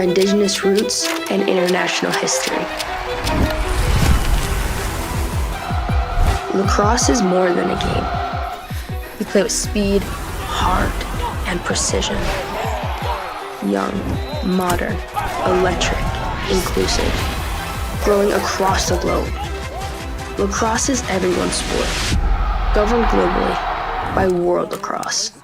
indigenous roots and international history. Lacrosse is more than a game. We play with speed, heart, and precision. Young, modern, electric, inclusive, growing across the globe. Lacrosse is everyone's sport, governed globally by World Lacrosse.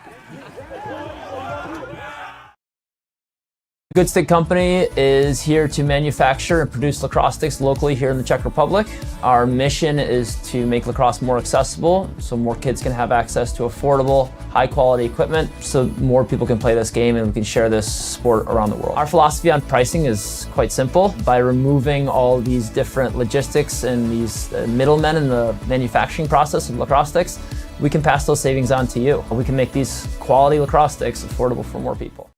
Good Stick Company is here to manufacture and produce lacrosse sticks locally here in the Czech Republic. Our mission is to make lacrosse more accessible so more kids can have access to affordable, high quality equipment so more people can play this game and we can share this sport around the world. Our philosophy on pricing is quite simple. By removing all these different logistics and these middlemen in the manufacturing process of lacrosse sticks, we can pass those savings on to you. We can make these quality lacrosse sticks affordable for more people.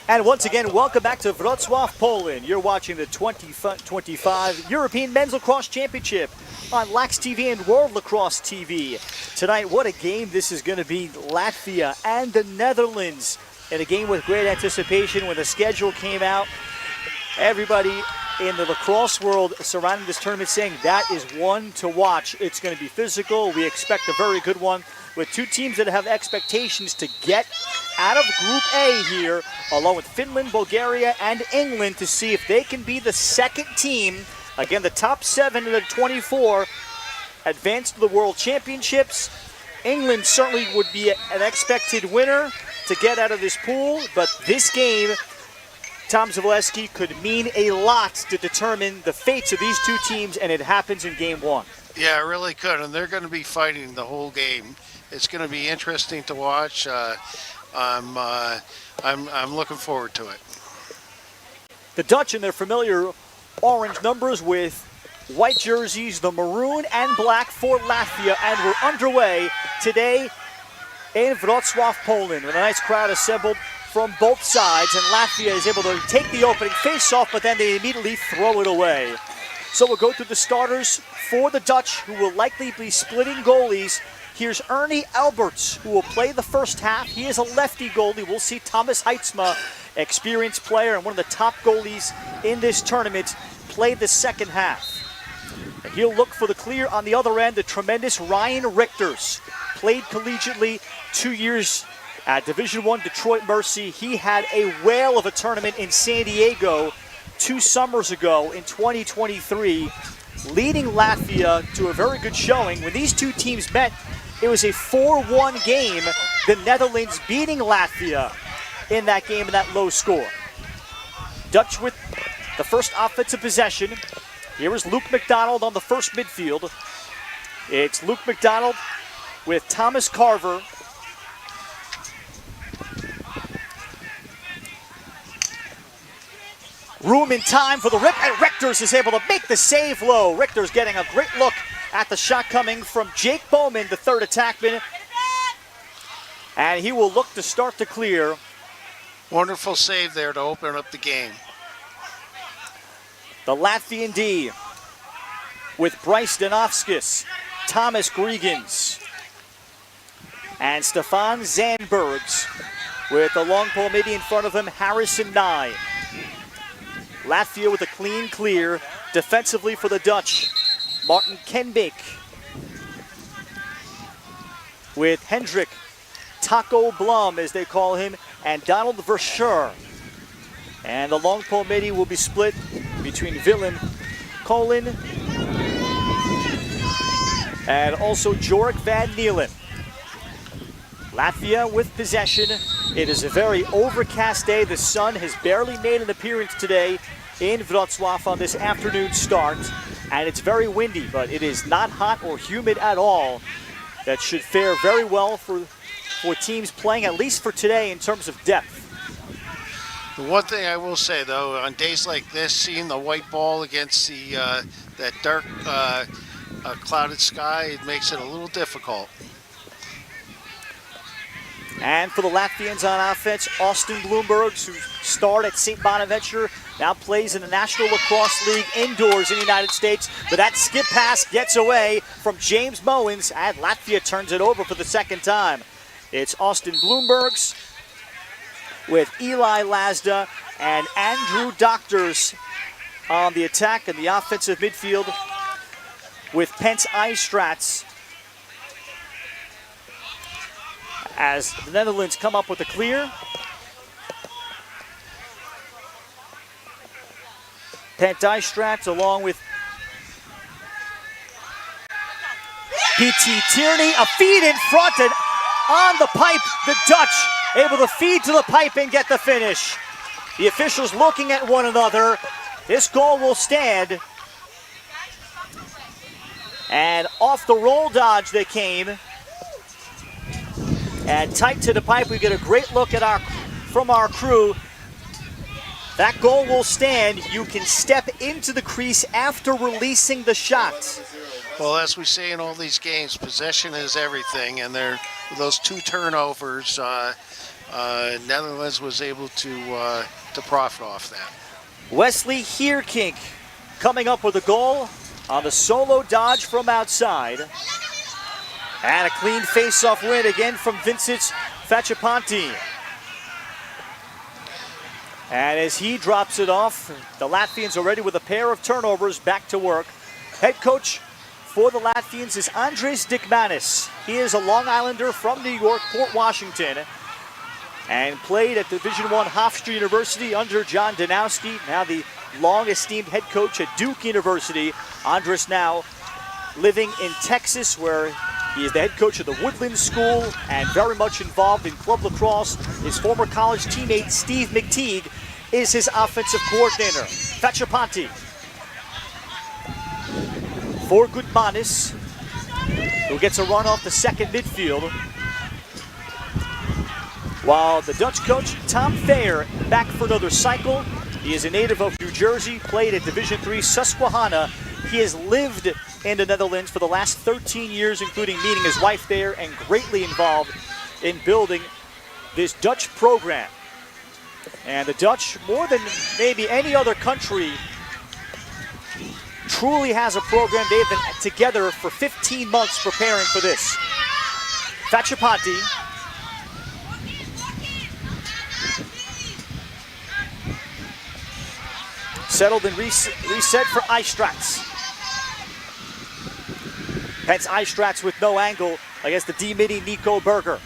And once again, welcome back to Wrocław, Poland. You're watching the 2025 European Men's Lacrosse Championship on Lax TV and World Lacrosse TV. Tonight, what a game this is going to be. Latvia and the Netherlands in a game with great anticipation. When the schedule came out, everybody in the lacrosse world surrounding this tournament saying that is one to watch. It's going to be physical. We expect a very good one with two teams that have expectations to get out of Group A here, along with Finland, Bulgaria, and England, to see if they can be the second team. Again, the top 7 of the 24 advance to the World Championships. England certainly would be an expected winner to get out of this pool, but this game, Tom Zawleski, could mean a lot to determine the fates of these two teams, and it happens in game 1. Yeah, it really could, and they're going to be fighting the whole game. It's going to be interesting to watch. I'm looking forward to it. The Dutch in their familiar orange numbers with white jerseys, the maroon and black for Latvia, and we're underway today in Wrocław, Poland, with a nice crowd assembled from both sides, and Latvia is able to take the opening face-off, but then they immediately throw it away. So we'll go through the starters for the Dutch, who will likely be splitting goalies. Here's Ernie Alberts, who will play the first half. He is a lefty goalie. We'll see Thomas Heitzma, experienced player and one of the top goalies in this tournament, play the second half. And he'll look for the clear on the other end, the tremendous Ryan Richters. Played collegiately 2 years at Division I Detroit Mercy. He had a whale of a tournament in San Diego 2 summers ago in 2023, leading Latvia to a very good showing. When these two teams met, it was a 4-1 game, the Netherlands beating Latvia in that game in that low score. Dutch with the first offensive possession. Here is Luke McDonald on the first midfield. It's Luke McDonald with Thomas Carver. Room and time for the rip, and Richters is able to make the save low. Richters getting a great look at the shot coming from Jake Bowman, the third attackman. And he will look to start to clear. Wonderful save there to open up the game. The Latvian D with Bryce Donovskis, Thomas Gregens, and Stefan Zandbergs with the long pole midi in front of him, Harrison Nye. Latvia with a clean clear. Defensively for the Dutch, Martin Kenbeek with Hendrik Taco Blum, as they call him, and Donald Verscher. And the long pole midi will be split between Willem Colin and also Jorik Van Nielen. Latvia with possession. It is a very overcast day. The sun has barely made an appearance today in Wrocław on this afternoon start, and it's very windy, but it is not hot or humid at all. That should fare very well for teams playing, at least for today, in terms of depth. The one thing I will say, though, on days like this, seeing the white ball against the that dark clouded sky, it makes it a little difficult. And for the Latvians on offense, Austin Bloomberg, who starred at St. Bonaventure, now plays in the National Lacrosse League indoors in the United States. But that skip pass gets away from James Mowens, and Latvia turns it over for the second time. It's Austin Bloombergs with Eli Lazda and Andrew Doctors on the attack in the offensive midfield with Pence Eistrats, as the Netherlands come up with a clear. Pence Eistrats along with P.T. Tierney, a feed in front and on the pipe. The Dutch able to feed to the pipe and get the finish. The officials looking at one another. This goal will stand. And off the roll dodge they came. And tight to the pipe. We get a great look at from our crew. That goal will stand. You can step into the crease after releasing the shot. Well, as we say in all these games, possession is everything, and those 2 turnovers, Netherlands was able to profit off that. Wesley Heerkink coming up with a goal on the solo dodge from outside. And a clean face-off win again from Vincent Faciapanti. And as he drops it off, the Latvians already with a pair of turnovers back to work. Head coach for the Latvians is Andris Dikmanis. He is a Long Islander from New York, Port Washington, and played at Division I Hofstra University under John Danowski, now the long-esteemed head coach at Duke University. Andris now living in Texas, where he is the head coach of the Woodland School and very much involved in club lacrosse. His former college teammate Steve McTeague is his offensive coordinator. Faciapanti for Gutmanis, who gets a run off the second midfield. While the Dutch coach, Tom Thayer, back for another cycle. He is a native of New Jersey, played at Division III Susquehanna. He has lived in the Netherlands for the last 13 years, including meeting his wife there, and greatly involved in building this Dutch program. And the Dutch, more than maybe any other country, truly has a program. They've been together for 15 months preparing for this. Faciapanti. Settled and reset for Eistrats. Hence Eistrats with no angle against the D-midi Nico Berger.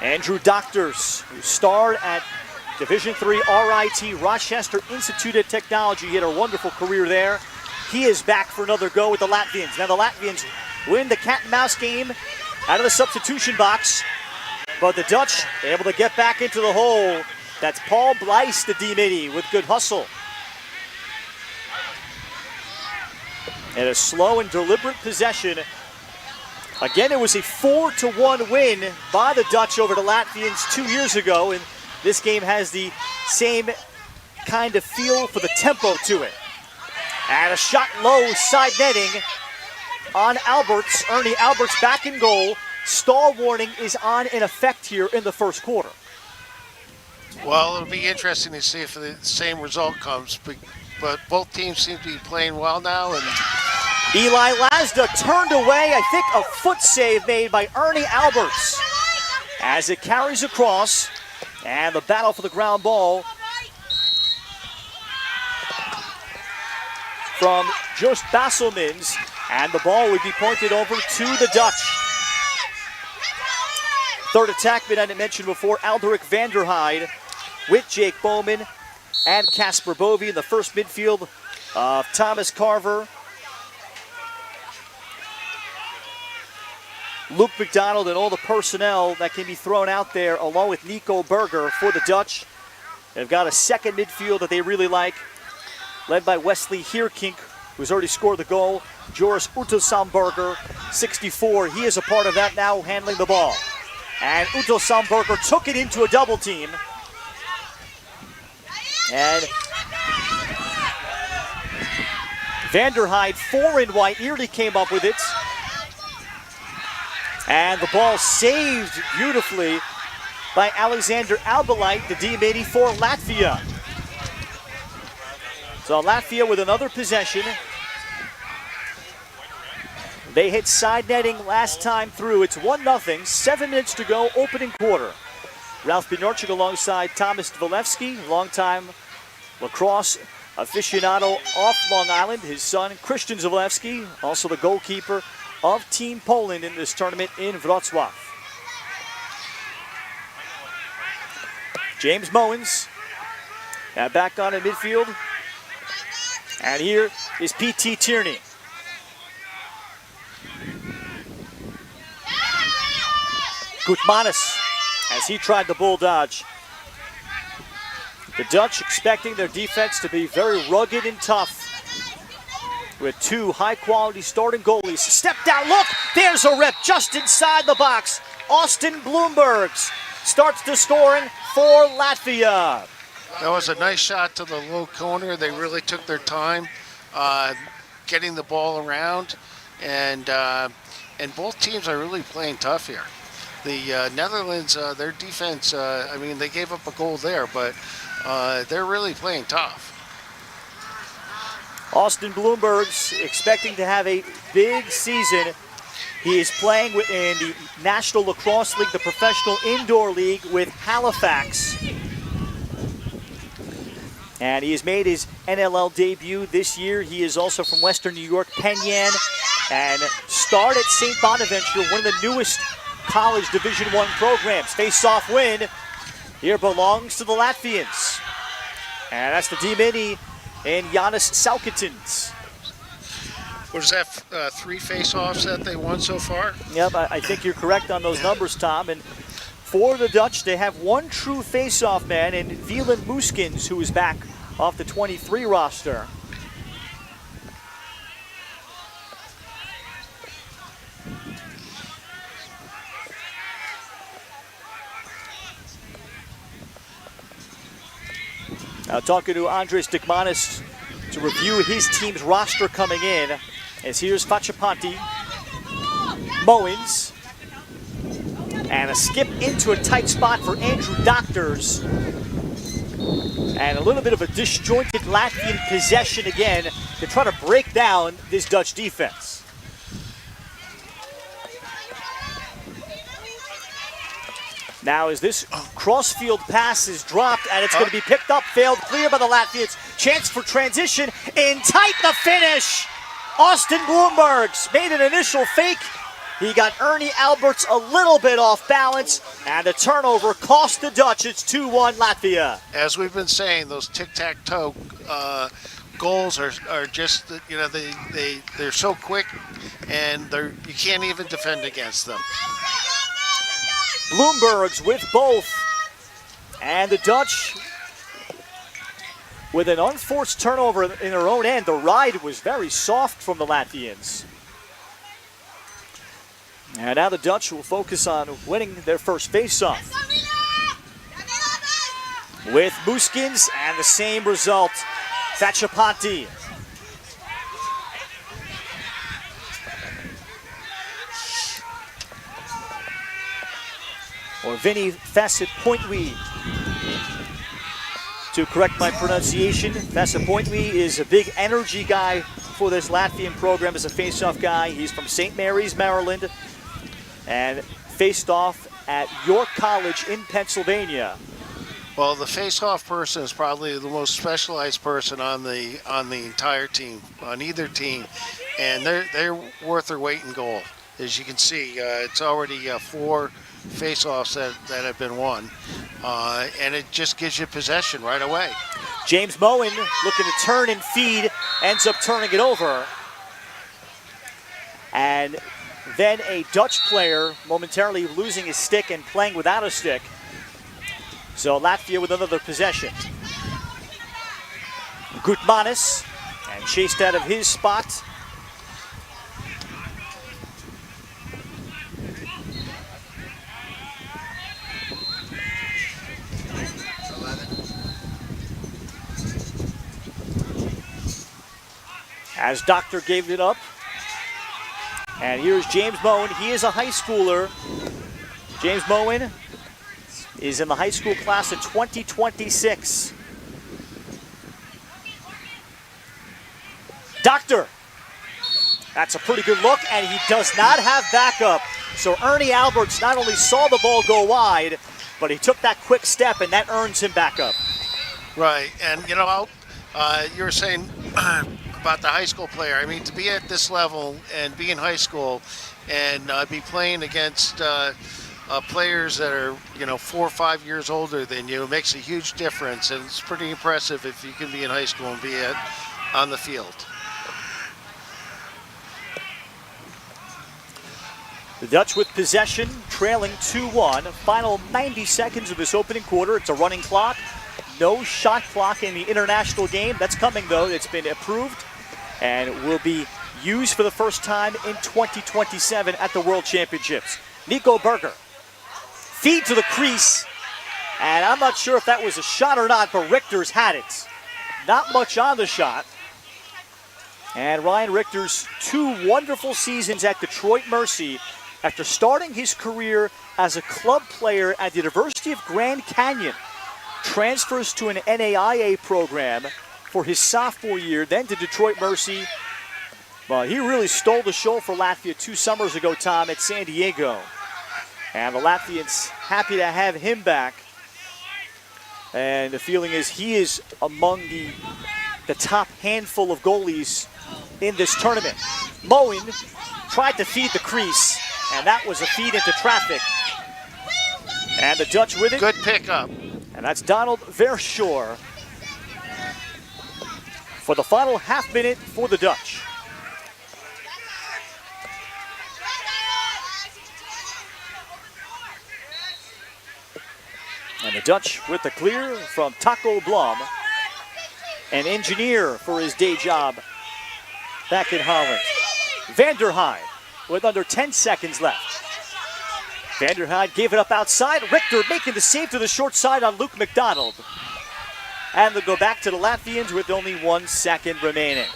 Andrew Doctors, who starred at Division III RIT, Rochester Institute of Technology. He had a wonderful career there. He is back for another go with the Latvians. Now the Latvians win the cat and mouse game out of the substitution box. But the Dutch able to get back into the hole. That's Paul Blyce, the D-midi, with good hustle. And a slow and deliberate possession. Again, it was a 4-1 win by the Dutch over the Latvians 2 years ago. And this game has the same kind of feel for the tempo to it. And a shot low, side netting on Alberts. Ernie Alberts back in goal. Stall warning is on in effect here in the first quarter. Well, it'll be interesting to see if the same result comes, but both teams seem to be playing well now. And Eli Lasda turned away, I think a foot save made by Ernie Alberts as it carries across, and the battle for the ground ball from Joost Basselmans, and the ball would be pointed over to the Dutch. Third attackman, I didn't mention before, Alderic Vanderheide with Jake Bowman and Casper Bovey in the first midfield of Thomas Carver, Luke McDonald, and all the personnel that can be thrown out there, along with Nico Berger for the Dutch. They've got a second midfield that they really like, led by Wesley Heerkink, who's already scored the goal. Joris Utelsamberger, 64. He is a part of that now, handling the ball. And Utelsamberger took it into a double team. And Vanderheide, 4 in white, nearly came up with it. And the ball saved beautifully by Alexander Albalite, the D-midi for Latvia. So Latvia with another possession. They hit side netting last time through. It's 1-0, 7 minutes to go, opening quarter. Ralph Bjornchik alongside Thomas Dvalewski, longtime lacrosse aficionado off Long Island. His son, Christian Dvalewski, also the goalkeeper of Team Poland in this tournament in Wrocław. James Mowens now back on in midfield. And here is P.T. Tierney. Gutmanis, as he tried the bull dodge. The Dutch expecting their defense to be very rugged and tough, with 2 high-quality starting goalies. Step down, look, there's a rip just inside the box. Austin Bloombergs starts the scoring for Latvia. That was a nice shot to the low corner. They really took their time getting the ball around, and both teams are really playing tough here. The Netherlands, their defense, I mean, they gave up a goal there, but they're really playing tough. Austin Bloomberg's expecting to have a big season. He is playing in the National Lacrosse League, the professional indoor league with Halifax. And he has made his NLL debut this year. He is also from Western New York, Penn Yan, and starred at St. Bonaventure, one of the newest college Division I programs. Face-off win here belongs to the Latvians. And that's the D-Mini and Giannis Salkitins. What is that, 3 face-offs that they won so far? Yep, I think you're correct on those numbers, Tom. And for the Dutch, they have one true face-off man in Wieland Mooskens, who is back off the 23 roster. Now talking to Andres Dikmanis to review his team's roster coming in, as here's Fachapanti, Mowens, and a skip into a tight spot for Andrew Doctors. And a little bit of a disjointed Latvian possession again to try to break down this Dutch defense. Now as this crossfield pass is dropped, and it's going to be picked up, failed, clear by the Latvians. Chance for transition, in tight the finish. Austin Bloomberg's made an initial fake. He got Ernie Alberts a little bit off balance, and the turnover cost the Dutch. It's 2-1 Latvia. As we've been saying, those tic-tac-toe goals are just, you know, they're so quick, and you can't even defend against them. Bloomberg's with both, and the Dutch with an unforced turnover in their own end. The ride was very soft from the Latvians. And now the Dutch will focus on winning their first face-off. With Mooskens, and the same result, Fachapanti. Or Vinny Facepointwe, to correct my pronunciation. Facepointwe is a big energy guy for this Latvian program as a face-off guy. He's from St. Mary's, Maryland, and faced off at York College in Pennsylvania. Well, the face-off person is probably the most specialized person on the entire team, on either team, and they're worth their weight in gold. As you can see, it's already 4 face-offs that have been won, and it just gives you possession right away. James Moen looking to turn and feed, ends up turning it over. And then a Dutch player momentarily losing his stick and playing without a stick. So Latvia with another possession. Gutmanis, and chased out of his spot. As Doctor gave it up. And here's James Moen. He is a high schooler. James Moen is in the high school class of 2026. Doctor. That's a pretty good look, and he does not have backup. So Ernie Alberts not only saw the ball go wide, but he took that quick step, and that earns him backup. Right, and you know, you were saying about the high school player. I mean, to be at this level and be in high school and be playing against players that are, you know, 4 or 5 years older than you, makes a huge difference, and it's pretty impressive if you can be in high school and be on the field. The Dutch with possession, trailing 2-1. Final 90 seconds of this opening quarter. It's a running clock. No shot clock in the international game. That's coming, though. It's been approved and will be used for the first time in 2027 at the World Championships. Nico Berger. Feed to the crease. And I'm not sure if that was a shot or not, but Richter's had it. Not much on the shot. And Ryan Richter's 2 wonderful seasons at Detroit Mercy after starting his career as a club player at the University of Grand Canyon. Transfers to an NAIA program for his sophomore year, then to Detroit Mercy. Well, he really stole the show for Latvia 2 summers ago, Tom, at San Diego. And the Latvians happy to have him back. And the feeling is he is among the top handful of goalies in this tournament. Moen tried to feed the crease, and that was a feed into traffic. And the Dutch with it. Good pickup. And that's Donald Verschoor for the final half minute for the Dutch. And the Dutch with the clear from Taco Blom, an engineer for his day job back in Holland. Vanderheide with under 10 seconds left. Vanderheide gave it up outside. Richter making the save to the short side on Luke McDonald. And they'll go back to the Latvians with only 1 second remaining.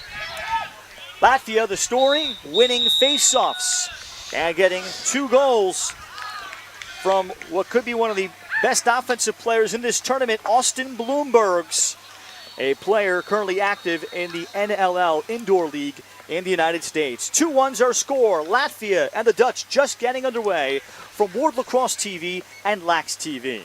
Latvia, the story, winning face-offs and getting 2 goals from what could be one of the best offensive players in this tournament, Austin Bloombergs, a player currently active in the NLL Indoor League in the United States. 2-1's our score. Latvia and the Dutch just getting underway from Ward Lacrosse TV and Lax TV.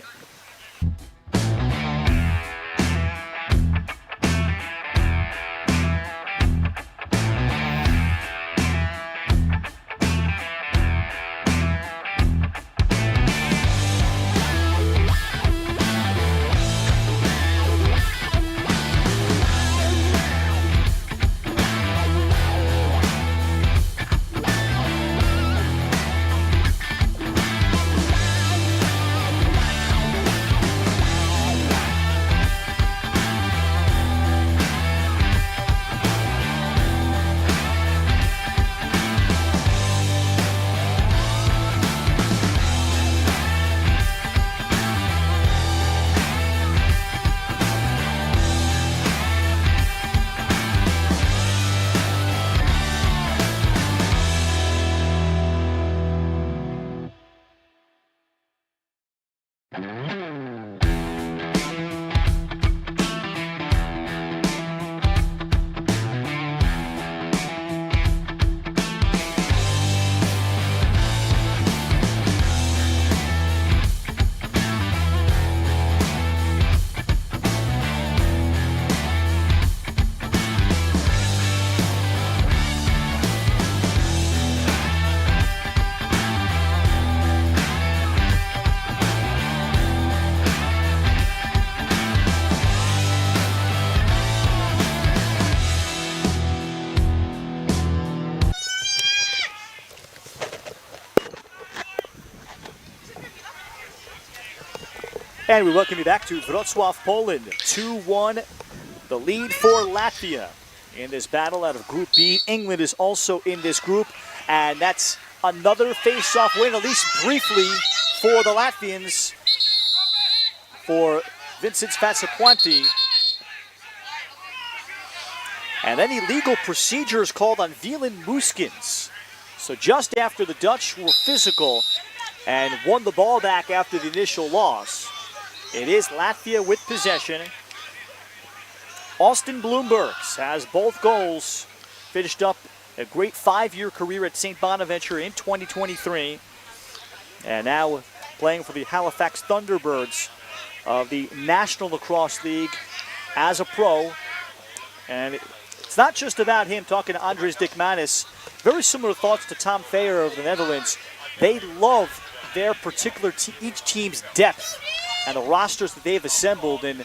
And we welcome you back to Wrocław, Poland. 2-1, the lead for Latvia in this battle out of Group B. England is also in this group, and that's another face-off win, at least briefly, for the Latvians, for Vincent Spatsapuanti. And then illegal procedures called on Wieland Muskins. So just after the Dutch were physical and won the ball back after the initial loss, it is Latvia with possession. Austin Bloombergs has both goals, finished up a great 5-year career at St. Bonaventure in 2023, and now playing for the Halifax Thunderbirds of the National Lacrosse League as a pro. And it's not just about him. Talking to Andres Dickmanis, very similar thoughts to Tom Thayer of the Netherlands. They love their particular each team's depth and the rosters that they've assembled. And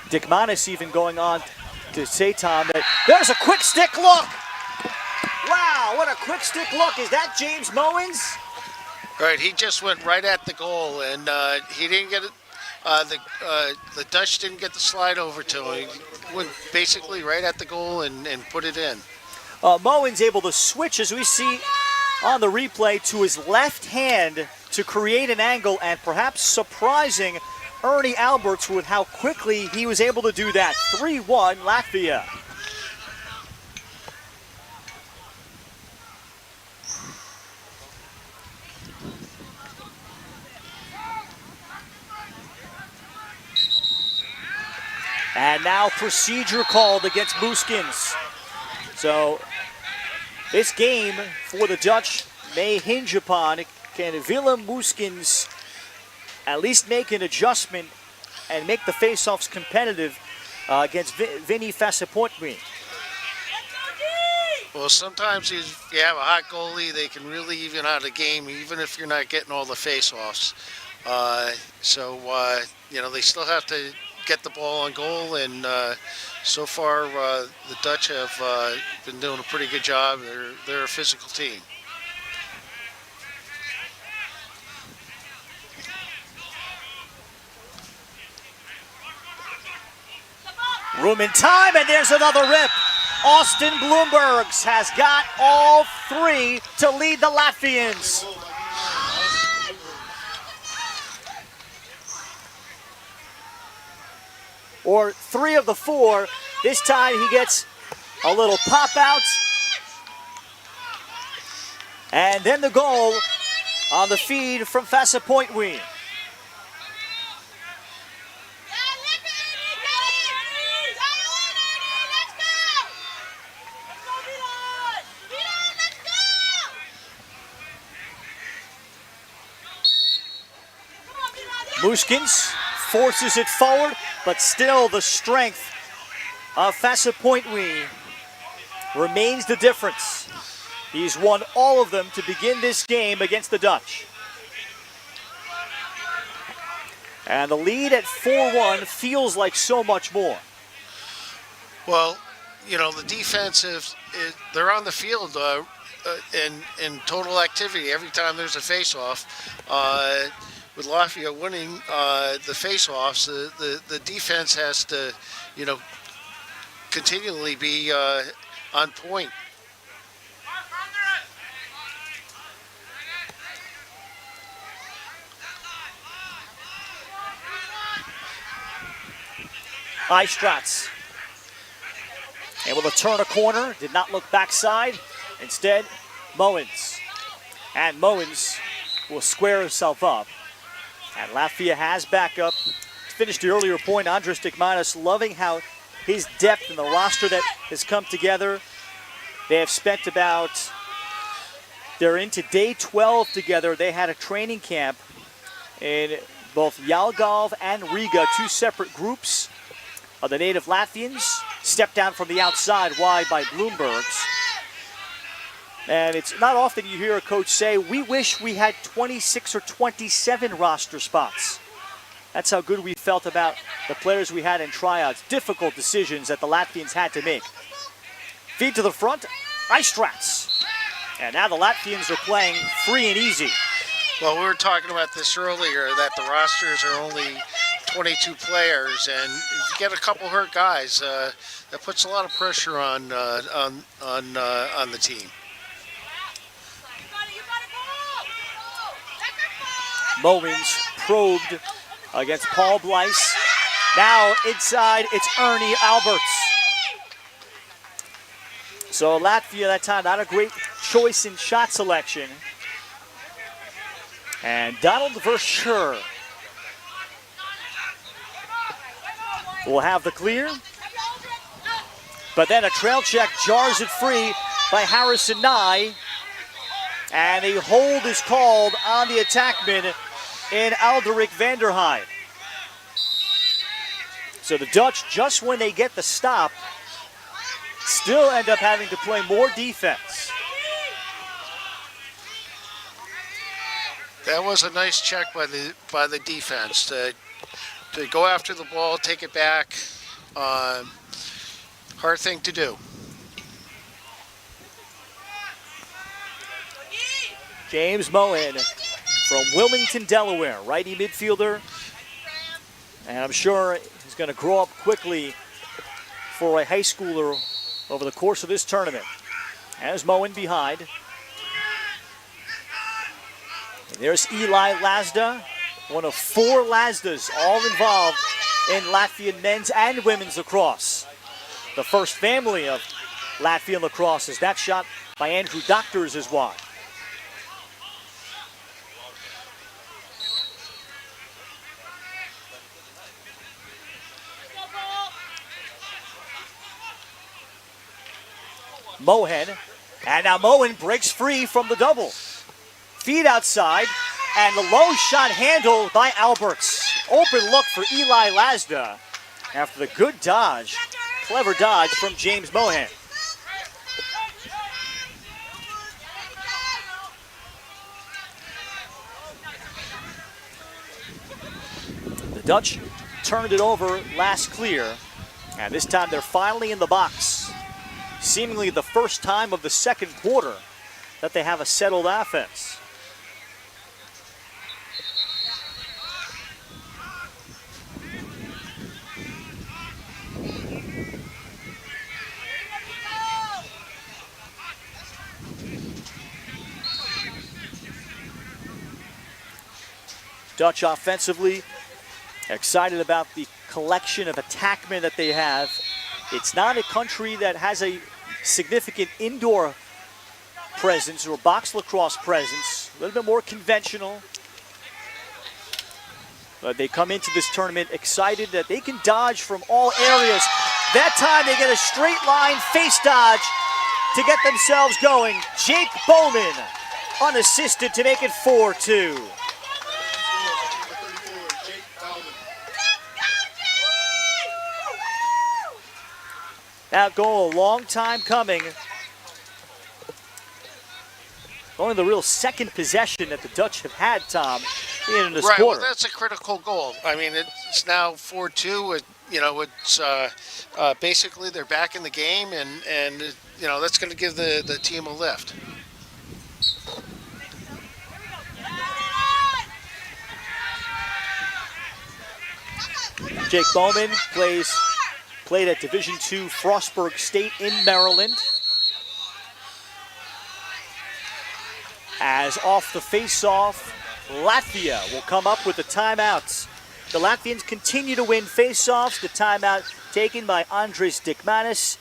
Dickmanis even going on to say, Tom, that there's a quick stick look. Wow, what a quick stick look. Is that James Moens? Right, he just went right at the goal, and he didn't get it. The Dutch didn't get the slide over to him. He went basically right at the goal and put it in. Moen's able to switch, as we see on the replay, to his left hand to create an angle, and perhaps surprising Ernie Alberts with how quickly he was able to do that. 3-1 Latvia. And now procedure called against Mooskens. So this game for the Dutch may hinge upon, can Willem Mooskens at least make an adjustment and make the face-offs competitive against Vinny Fasapointme. Well, sometimes if you have a hot goalie, they can really even out a game, even if you're not getting all the face-offs. You know, they still have to get the ball on goal, and so far the Dutch have been doing a pretty good job. They're a physical team. Room in time, and there's another rip. Austin Bloombergs has got all three to lead the Latvians. Or 3 of the 4. This time he gets a little pop out. And then the goal on the feed from Fasapointme. Mooskens forces it forward, but still the strength of Fasapointme remains the difference. He's won all of them to begin this game against the Dutch. And the lead at 4-1 feels like so much more. Well, you know, the defensive, they're on the field in total activity every time there's a face-off. With Latvia winning the face-offs, the defense has to, you know, continually be on point. Eistrats able to turn a corner, did not look backside. Instead, Moens. And Moens will square himself up. And Latvia has backup. Finished the earlier point, Andris Tikmanis loving how his depth in the roster that has come together. They have spent they're into day 12 together. They had a training camp in both Jelgava and Riga, 2 separate groups of the native Latvians. Stepped down from the outside wide by Bloombergs. And it's not often you hear a coach say, we wish we had 26 or 27 roster spots. That's how good we felt about the players we had in tryouts. Difficult decisions that the Latvians had to make. Feed to the front, Eistrats. And now the Latvians are playing free and easy. Well, we were talking about this earlier, that the rosters are only 22 players, and if you get a couple hurt guys, that puts a lot of pressure on the team. Moens probed against Paul Blyce. Now inside, it's Ernie Alberts. So Latvia that time, not a great choice in shot selection. And Donald Verscher will have the clear. But then a trail check jars it free by Harrison Nye. And a hold is called on the attackman in Alderik Vanderheide. So the Dutch, just when they get the stop, still end up having to play more defense. That was a nice check by the defense to go after the ball, take it back. Hard thing to do. James Moen from Wilmington, Delaware, righty midfielder. And I'm sure he's going to grow up quickly for a high schooler over the course of this tournament. As Moen behind. And there's Eli Lazda. one of 4 Lazdas all involved in Latvian men's and women's lacrosse. The first family of Latvian lacrosse, as that shot by Andrew Doctors is wide. Mohen, and now Mohen breaks free from the double. Feed outside, and the low shot handled by Alberts. Open look for Eli Lazda after the good dodge, clever dodge from James Mohen. The Dutch turned it over last clear, and this time they're finally in the box. Seemingly the first time of the second quarter that they have a settled offense. Dutch offensively excited about the collection of attackmen that they have. It's not a country that has a significant indoor presence or box lacrosse presence, a little bit more conventional. But they come into this tournament excited that they can dodge from all areas. That time they get a straight line face dodge to get themselves going. Jake Bowman unassisted to make it 4-2. That goal, a long time coming. Only the real second possession that the Dutch have had, Tom, in this right, quarter. Well, that's a critical goal. I mean, it's now 4-2. It's basically they're back in the game, and that's going to give the team a lift. Jake Bowman played at Division II Frostburg State in Maryland. As off the face-off, Latvia will come up with the timeouts. The Latvians continue to win face-offs. The timeout taken by Andris Dikmanis.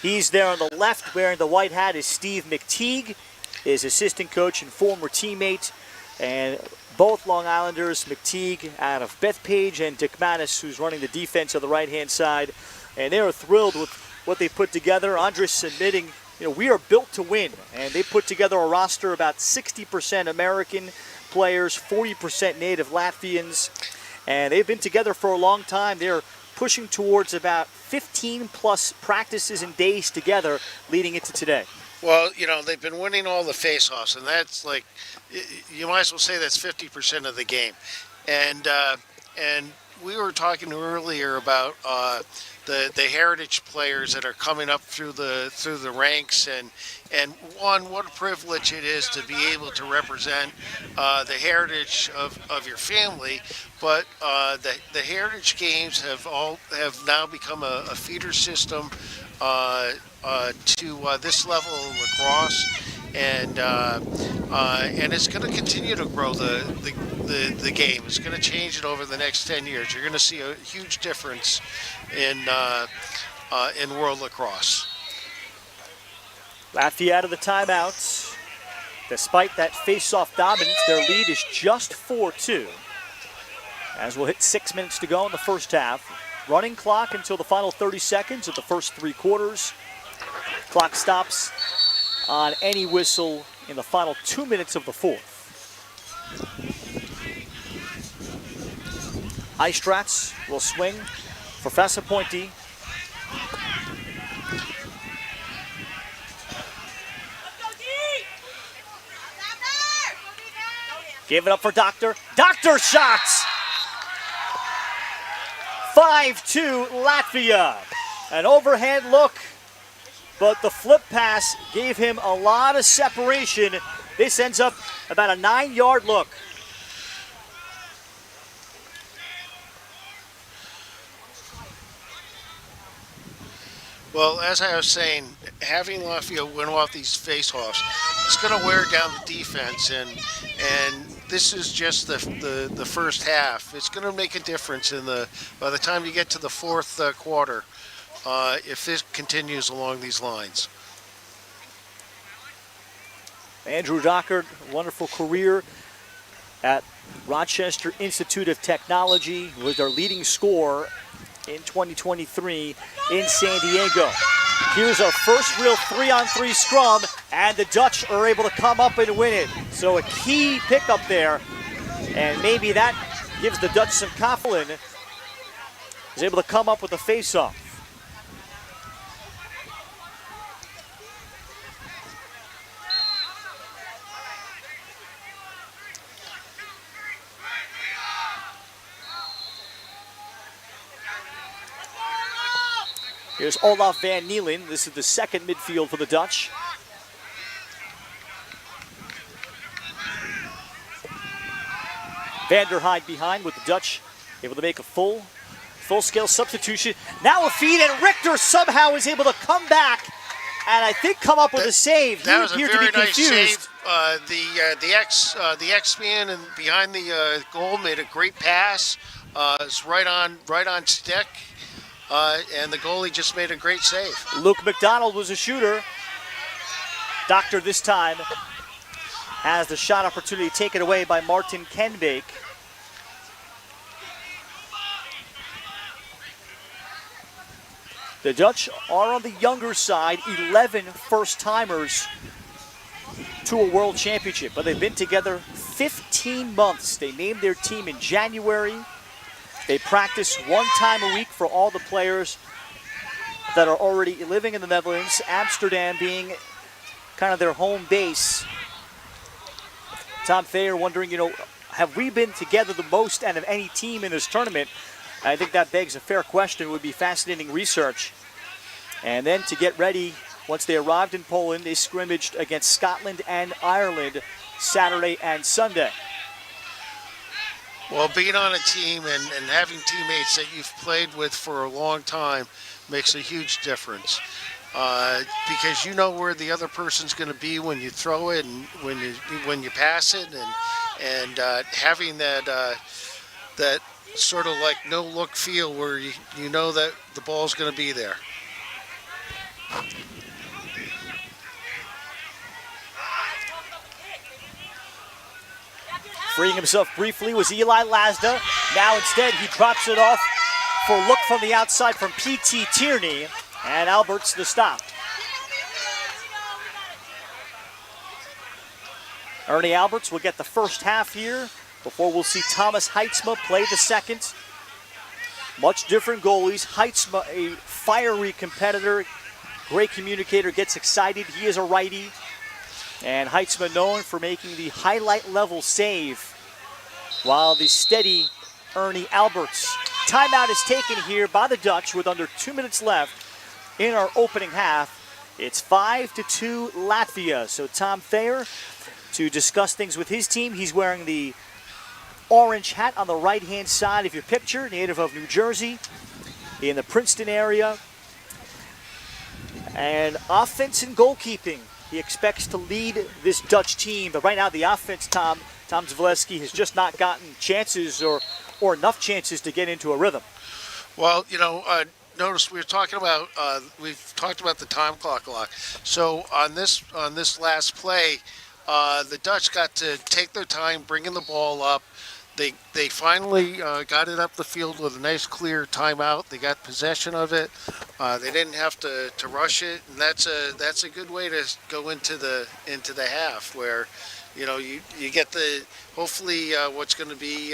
He's there on the left wearing the white hat is Steve McTeague, his assistant coach and former teammate. And both Long Islanders, McTeague out of Bethpage and Dikmanis, who's running the defense on the right-hand side. And they are thrilled with what they put together. Andris admitting, we are built to win. And they put together a roster about 60% American players, 40% native Latvians. And they've been together for a long time. They're pushing towards about 15 plus practices and days together leading into today. Well, they've been winning all the face-offs, and that's like, you might as well say that's 50% of the game. And we were talking earlier about the heritage players that are coming up through the ranks, and what a privilege it is to be able to represent the heritage of your family. But the heritage games have now become a feeder system to this level of lacrosse, and it's going to continue to grow the game. It's going to change it over the next 10 years. You're going to see a huge difference in world lacrosse. Latvia out of the timeouts. Despite that face-off dominance, their lead is just 4-2. As we'll hit 6 minutes to go in the first half. Running clock until the final 30 seconds of the first 3 quarters. Clock stops on any whistle in the final 2 minutes of the fourth. Eistrats will swing for Fasapointi. Give it up for Doctor. Doctor shots! 5-2 Latvia. An overhand look, but the flip pass gave him a lot of separation. This ends up about a 9-yard look. Well, as I was saying, having Latvia win off these face-offs, it's going to wear down the defense, and this is just the first half. It's going to make a difference by the time you get to the fourth quarter, if this continues along these lines. Andrew Dockard, wonderful career at Rochester Institute of Technology, was our leading scorer in 2023 in San Diego. Here's our first real 3-on-3 scrum, and the Dutch are able to come up and win it. So a key pickup there, and maybe that gives the Dutch some confidence. Is able to come up with a face-off. Here's Olaf van Nielen. This is the second midfield for the Dutch. Van der Heide behind with the Dutch able to make a full-scale substitution. Now a feed, and Richter somehow is able to come back and I think come up with a save. That was a very nice save. The X-Man and behind the goal made a great pass. It's right on stick. And the goalie just made a great save. Luke McDonald was a shooter. Doctor this time has the shot opportunity taken away by Martin Kenbeek. The Dutch are on the younger side, 11 first-timers to a world championship, but they've been together 15 months. They named their team in January. They practice 1 time a week for all the players that are already living in the Netherlands, Amsterdam being kind of their home base. Tom Thayer wondering, have we been together the most out of any team in this tournament? I think that begs a fair question. It would be fascinating research. And then to get ready, once they arrived in Poland, they scrimmaged against Scotland and Ireland Saturday and Sunday. Well, being on a team and having teammates that you've played with for a long time makes a huge difference. Because you know where the other person's going to be when you throw it and when you pass it, and having that sort of like no look feel where you know that the ball's going to be there. Freeing himself briefly was Eli Lasda. Now instead he drops it off for a look from the outside from P.T. Tierney, and Alberts the stop. Ernie Alberts will get the first half here before we'll see Thomas Heitzma play the second. Much different goalies. Heitzma, a fiery competitor, great communicator, gets excited. He is a righty. And Heitzma known for making the highlight level save, while the steady Ernie Alberts. Timeout is taken here by the Dutch with under 2 minutes left in our opening half. It's 5-2 Latvia. So Tom Thayer to discuss things with his team. He's wearing the orange hat on the right-hand side of your picture, native of New Jersey, in the Princeton area. And offense and goalkeeping. He expects to lead this Dutch team, but right now the offense, Tom Zaleski has just not gotten chances or enough chances to get into a rhythm. Well, notice we've talked about the time clock a lot. So on this last play, the Dutch got to take their time bringing the ball up. They finally got it up the field with a nice clear timeout. They got possession of it. They didn't have to rush it, and that's a good way to go into the half where, you get hopefully what's going to be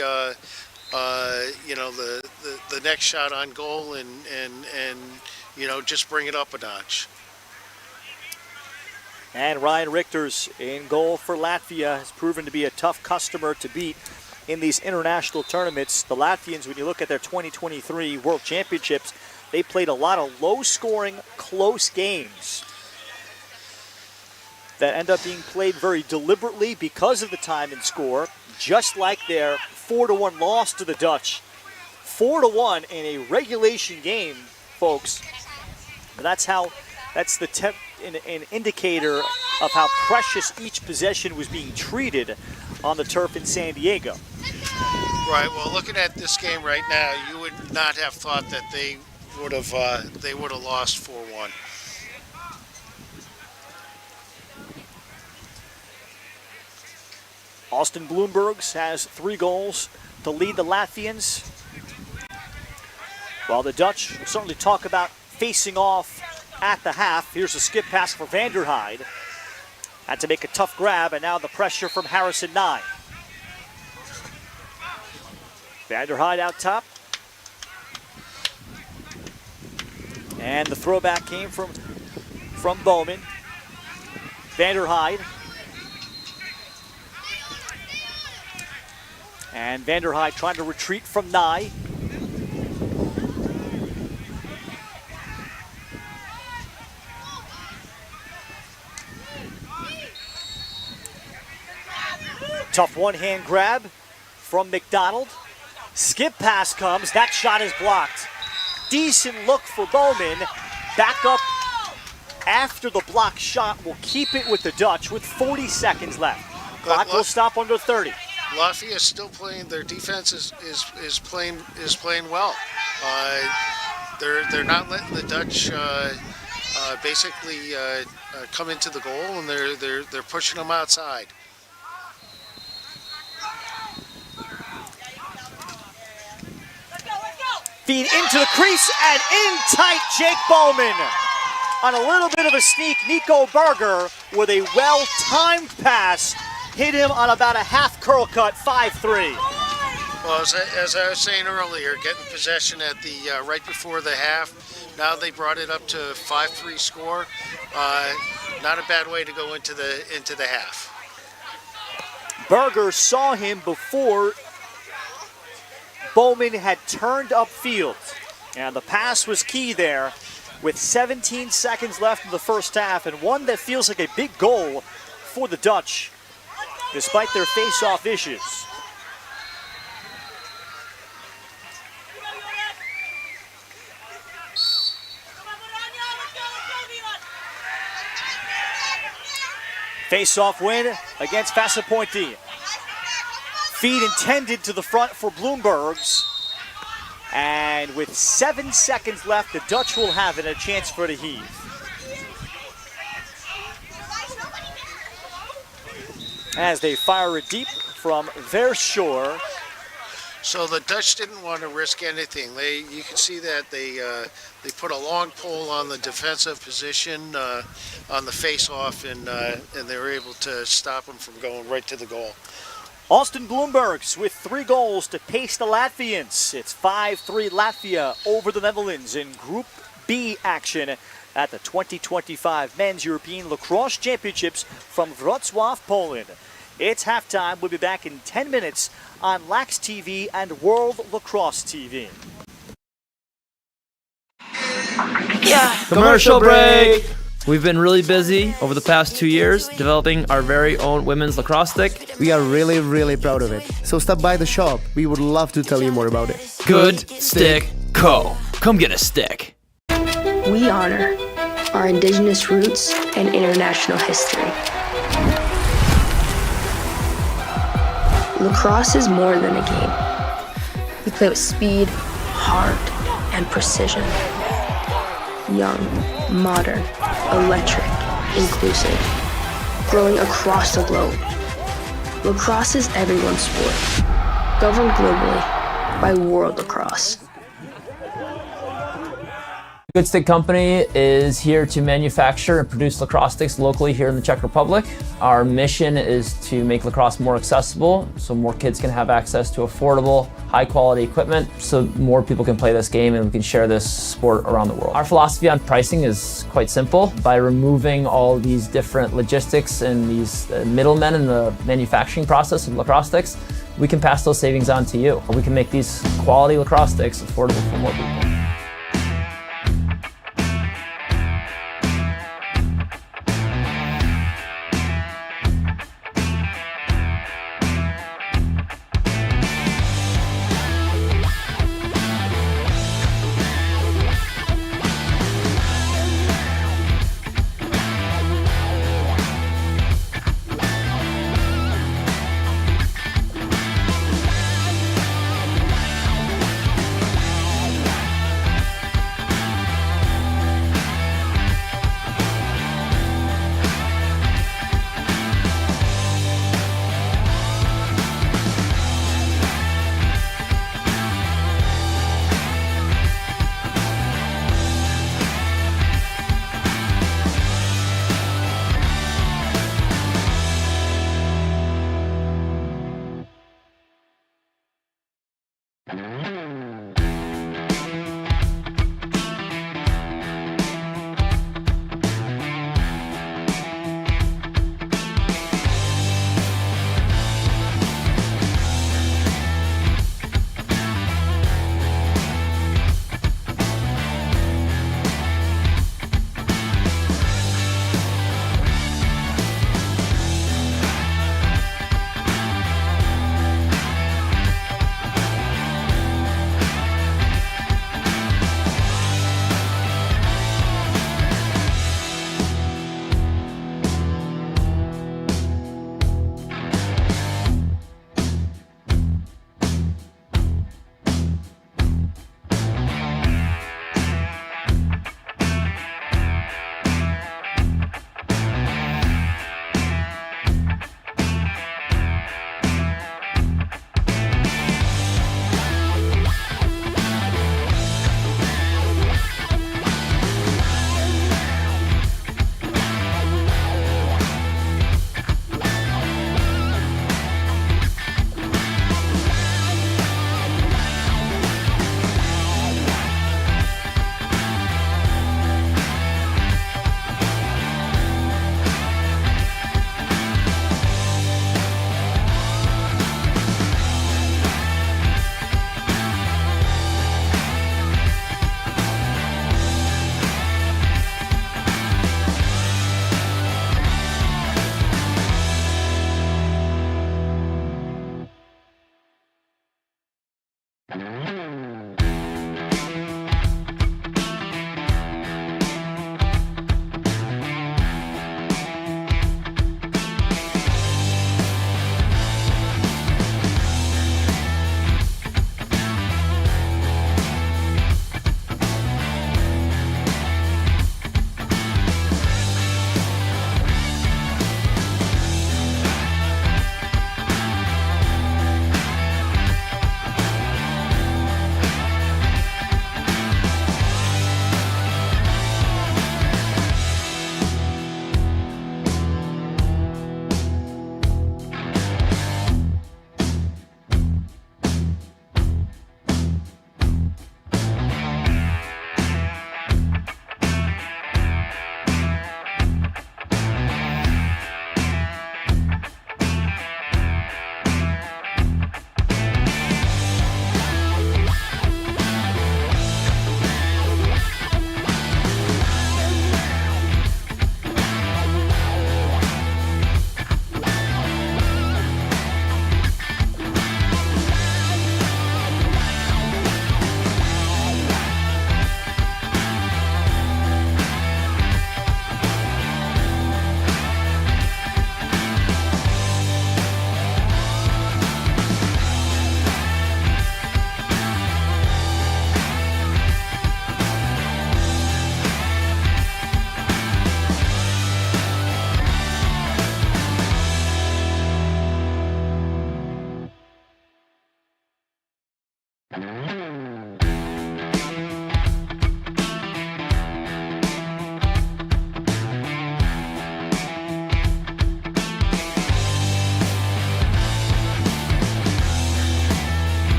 the next shot on goal and just bring it up a notch. And Ryan Richter's in goal for Latvia has proven to be a tough customer to beat in these international tournaments. The Latvians, when you look at their 2023 World Championships, they played a lot of low-scoring, close games that end up being played very deliberately because of the time and score, just like their 4-1 loss to the Dutch. 4-1 in a regulation game, folks. And that's an indicator of how precious each possession was being treated on the turf in San Diego. Right. Well, looking at this game right now, you would not have thought that they would have lost 4-1. Austin Bloombergs has 3 goals to lead the Latvians, while the Dutch certainly talk about facing off at the half. Here's a skip pass for Vanderheide. Had to make a tough grab, and now the pressure from Harrison Nye. Vanderheide out top. And the throwback came from Bowman. Vanderheide. And Vanderheide trying to retreat from Nye. Tough one-hand grab from McDonald. Skip pass comes. That shot is blocked. Decent look for Bowman. Back up after the block shot. Will keep it with the Dutch with 40 seconds left. Clock will stop under 30. Latvia is still playing. Their defense is playing well. They're not letting the Dutch basically come into the goal, and they're pushing them outside. Feed into the crease and in tight, Jake Bowman. On a little bit of a sneak, Nico Berger with a well-timed pass hit him on about a half curl cut, 5-3. Well, as I was saying earlier, getting possession at the right before the half. Now they brought it up to 5-3 score. Not a bad way to go into the half. Berger saw him before Bowman had turned upfield, and the pass was key there with 17 seconds left in the first half, and one that feels like a big goal for the Dutch, despite their face-off issues. Face-off win against Passapointi. Feed intended to the front for Bloombergs. And with 7 seconds left, the Dutch will have it, a chance for the heave. As they fire it deep from their shore. So the Dutch didn't want to risk anything. You can see that they put a long pole on the defensive position on the face-off, and they were able to stop them from going right to the goal. Austin Bloombergs with 3 goals to pace the Latvians. It's 5-3 Latvia over the Netherlands in Group B action at the 2025 Men's European Lacrosse Championships from Wrocław, Poland. It's halftime. We'll be back in 10 minutes on Lax TV and World Lacrosse TV. Yeah. Commercial break. We've been really busy over the past 2 years developing our very own women's lacrosse stick. We are really, really proud of it. So stop by the shop. We would love to tell you more about it. Good Stick Co. Come get a stick. We honor our indigenous roots and international history. Lacrosse is more than a game. We play with speed, heart, and precision. Young, modern, electric, inclusive, growing across the globe. Lacrosse is everyone's sport, governed globally by World Lacrosse. Good Stick Company is here to manufacture and produce lacrosse sticks locally here in the Czech Republic. Our mission is to make lacrosse more accessible so more kids can have access to affordable, high-quality equipment so more people can play this game and we can share this sport around the world. Our philosophy on pricing is quite simple. By removing all these different logistics and these middlemen in the manufacturing process of lacrosse sticks, we can pass those savings on to you. We can make these quality lacrosse sticks affordable for more people.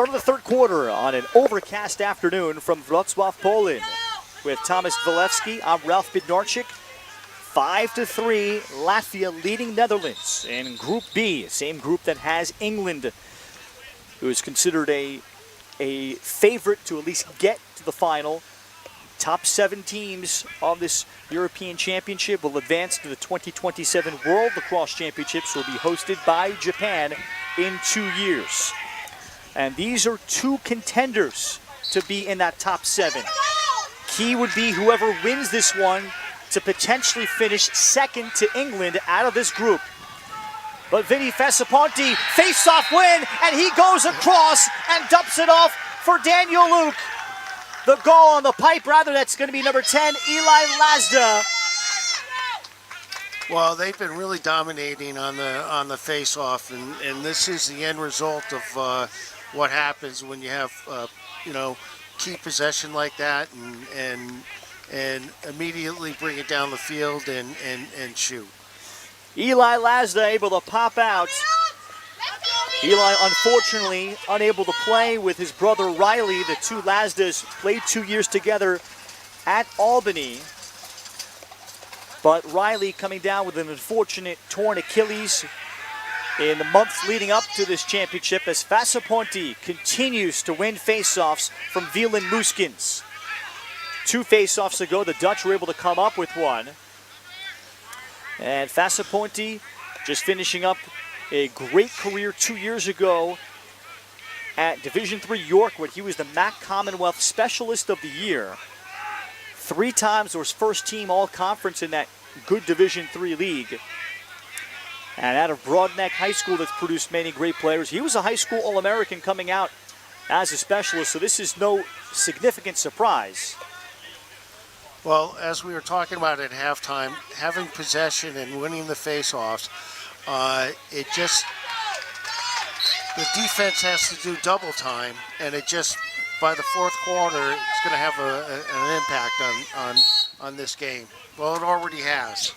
Start of the third quarter on an overcast afternoon from Wrocław, Poland. With Thomas Dwalewski, I'm Ralph Bednarczyk. 5-3, Latvia leading Netherlands in Group B, same group that has England, who is considered a favorite to at least get to the final. Top 7 teams of this European Championship will advance to the 2027 World Lacrosse Championships, will be hosted by Japan in 2 years. And these are 2 contenders to be in that top 7. Key would be whoever wins this one to potentially finish second to England out of this group. But Vinny Fasaponti, face-off win, and he goes across and dumps it off for Daniel Luke. The goal on the pipe, rather, that's going to be number 10, Eli Lazda. Well, they've been really dominating on the face-off, and this is the end result of what happens when you have key possession like that and immediately bring it down the field and shoot. Eli Lazda able to pop out. Eli, unfortunately, unable to play with his brother Riley. The 2 Lazdas played 2 years together at Albany. But Riley coming down with an unfortunate torn Achilles in the months leading up to this championship as Fasaponti continues to win faceoffs from Wieland Mooskens. 2 faceoffs ago, the Dutch were able to come up with one. And Fasaponti just finishing up a great career 2 years ago at Division III York, when he was the MAC Commonwealth Specialist of the Year. 3 times was first team all-conference in that good Division III league. And out of Broadneck High School, that's produced many great players. He was a high school All-American coming out as a specialist, so this is no significant surprise. Well, as we were talking about at halftime, having possession and winning the face-offs, the defense has to do double time, and it just, by the fourth quarter, it's going to have an impact on this game. Well, it already has.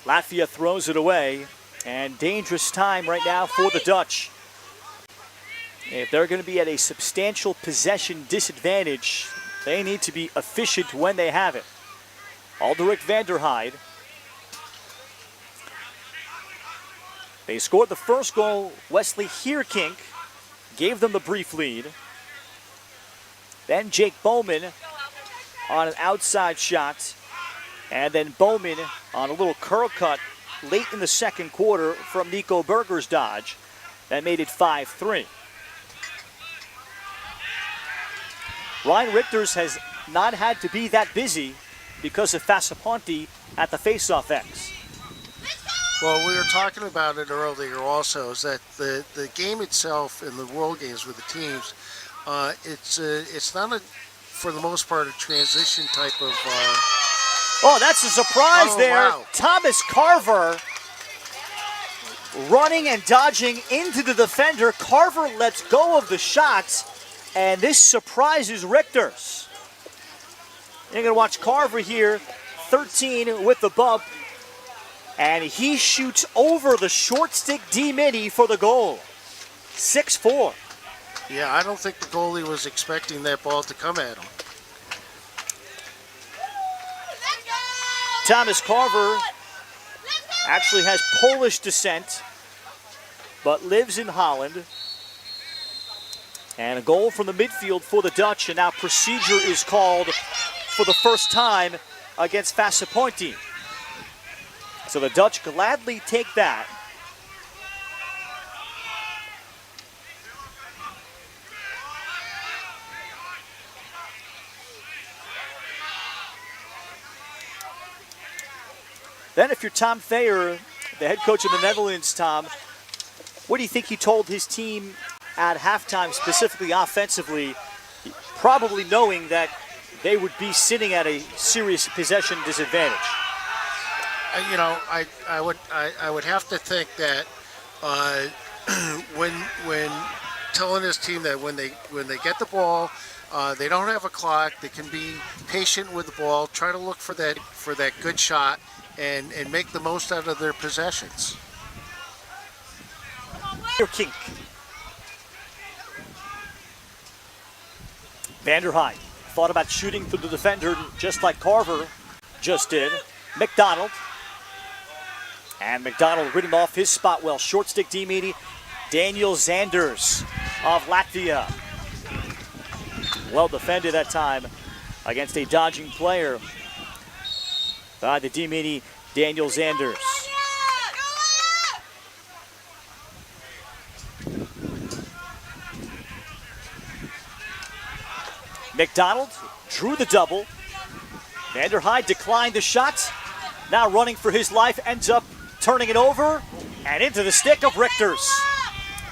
Latvia throws it away, and dangerous time right now for the Dutch. If they're going to be at a substantial possession disadvantage, they need to be efficient when they have it. Alderik Vanderheide. They scored the first goal. Wesley Heerkink gave them the brief lead. Then Jake Bowman on an outside shot. And then Bowman on a little curl cut late in the second quarter from Nico Berger's dodge. That made it 5-3. Ryan Richters has not had to be that busy because of Fasaponti at the faceoff X. Well, we were talking about it earlier also, is that the game itself in the World Games with the teams, it's not, for the most part, a transition type of... Oh, that's a surprise there. Wow. Thomas Carver running and dodging into the defender. Carver lets go of the shots, and this surprises Richters. You're going to watch Carver here, 13 with the bump, and he shoots over the short stick D-Mini for the goal. 6-4. Yeah, I don't think the goalie was expecting that ball to come at him. Thomas Carver actually has Polish descent, but lives in Holland. And a goal from the midfield for the Dutch, and now procedure is called for the first time against Fasaponti. So the Dutch gladly take that. Then if you're Tom Thayer, the head coach of the Netherlands, Tom, what do you think he told his team at halftime, specifically offensively, probably knowing that they would be sitting at a serious possession disadvantage? You know, I would have to think that when telling his team that when they get the ball, they don't have a clock, they can be patient with the ball, try to look for that good shot, and make the most out of their possessions. Kink Vanderhyde thought about shooting through the defender just like Carver just did. McDonald. And McDonald ridden off his spot well. Short stick D-Meaty. Daniel Zanders of Latvia. Well defended that time against a dodging player by the D-Meaty Daniel Zanders. McDonald drew the double. Vanderhyde declined the shot. Now running for his life, ends up turning it over and into the stick of Richters.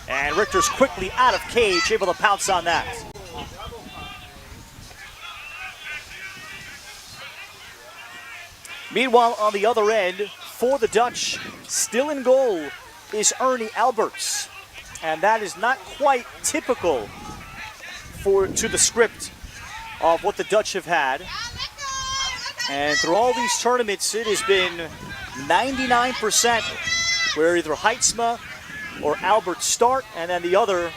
And Richters quickly out of cage, able to pounce on that. Meanwhile, on the other end, for the Dutch, still in goal is Ernie Alberts. And that is not quite typical to the script of what the Dutch have had. And through all these tournaments, it has been 99% where either Heitzma or Albert start, and then the other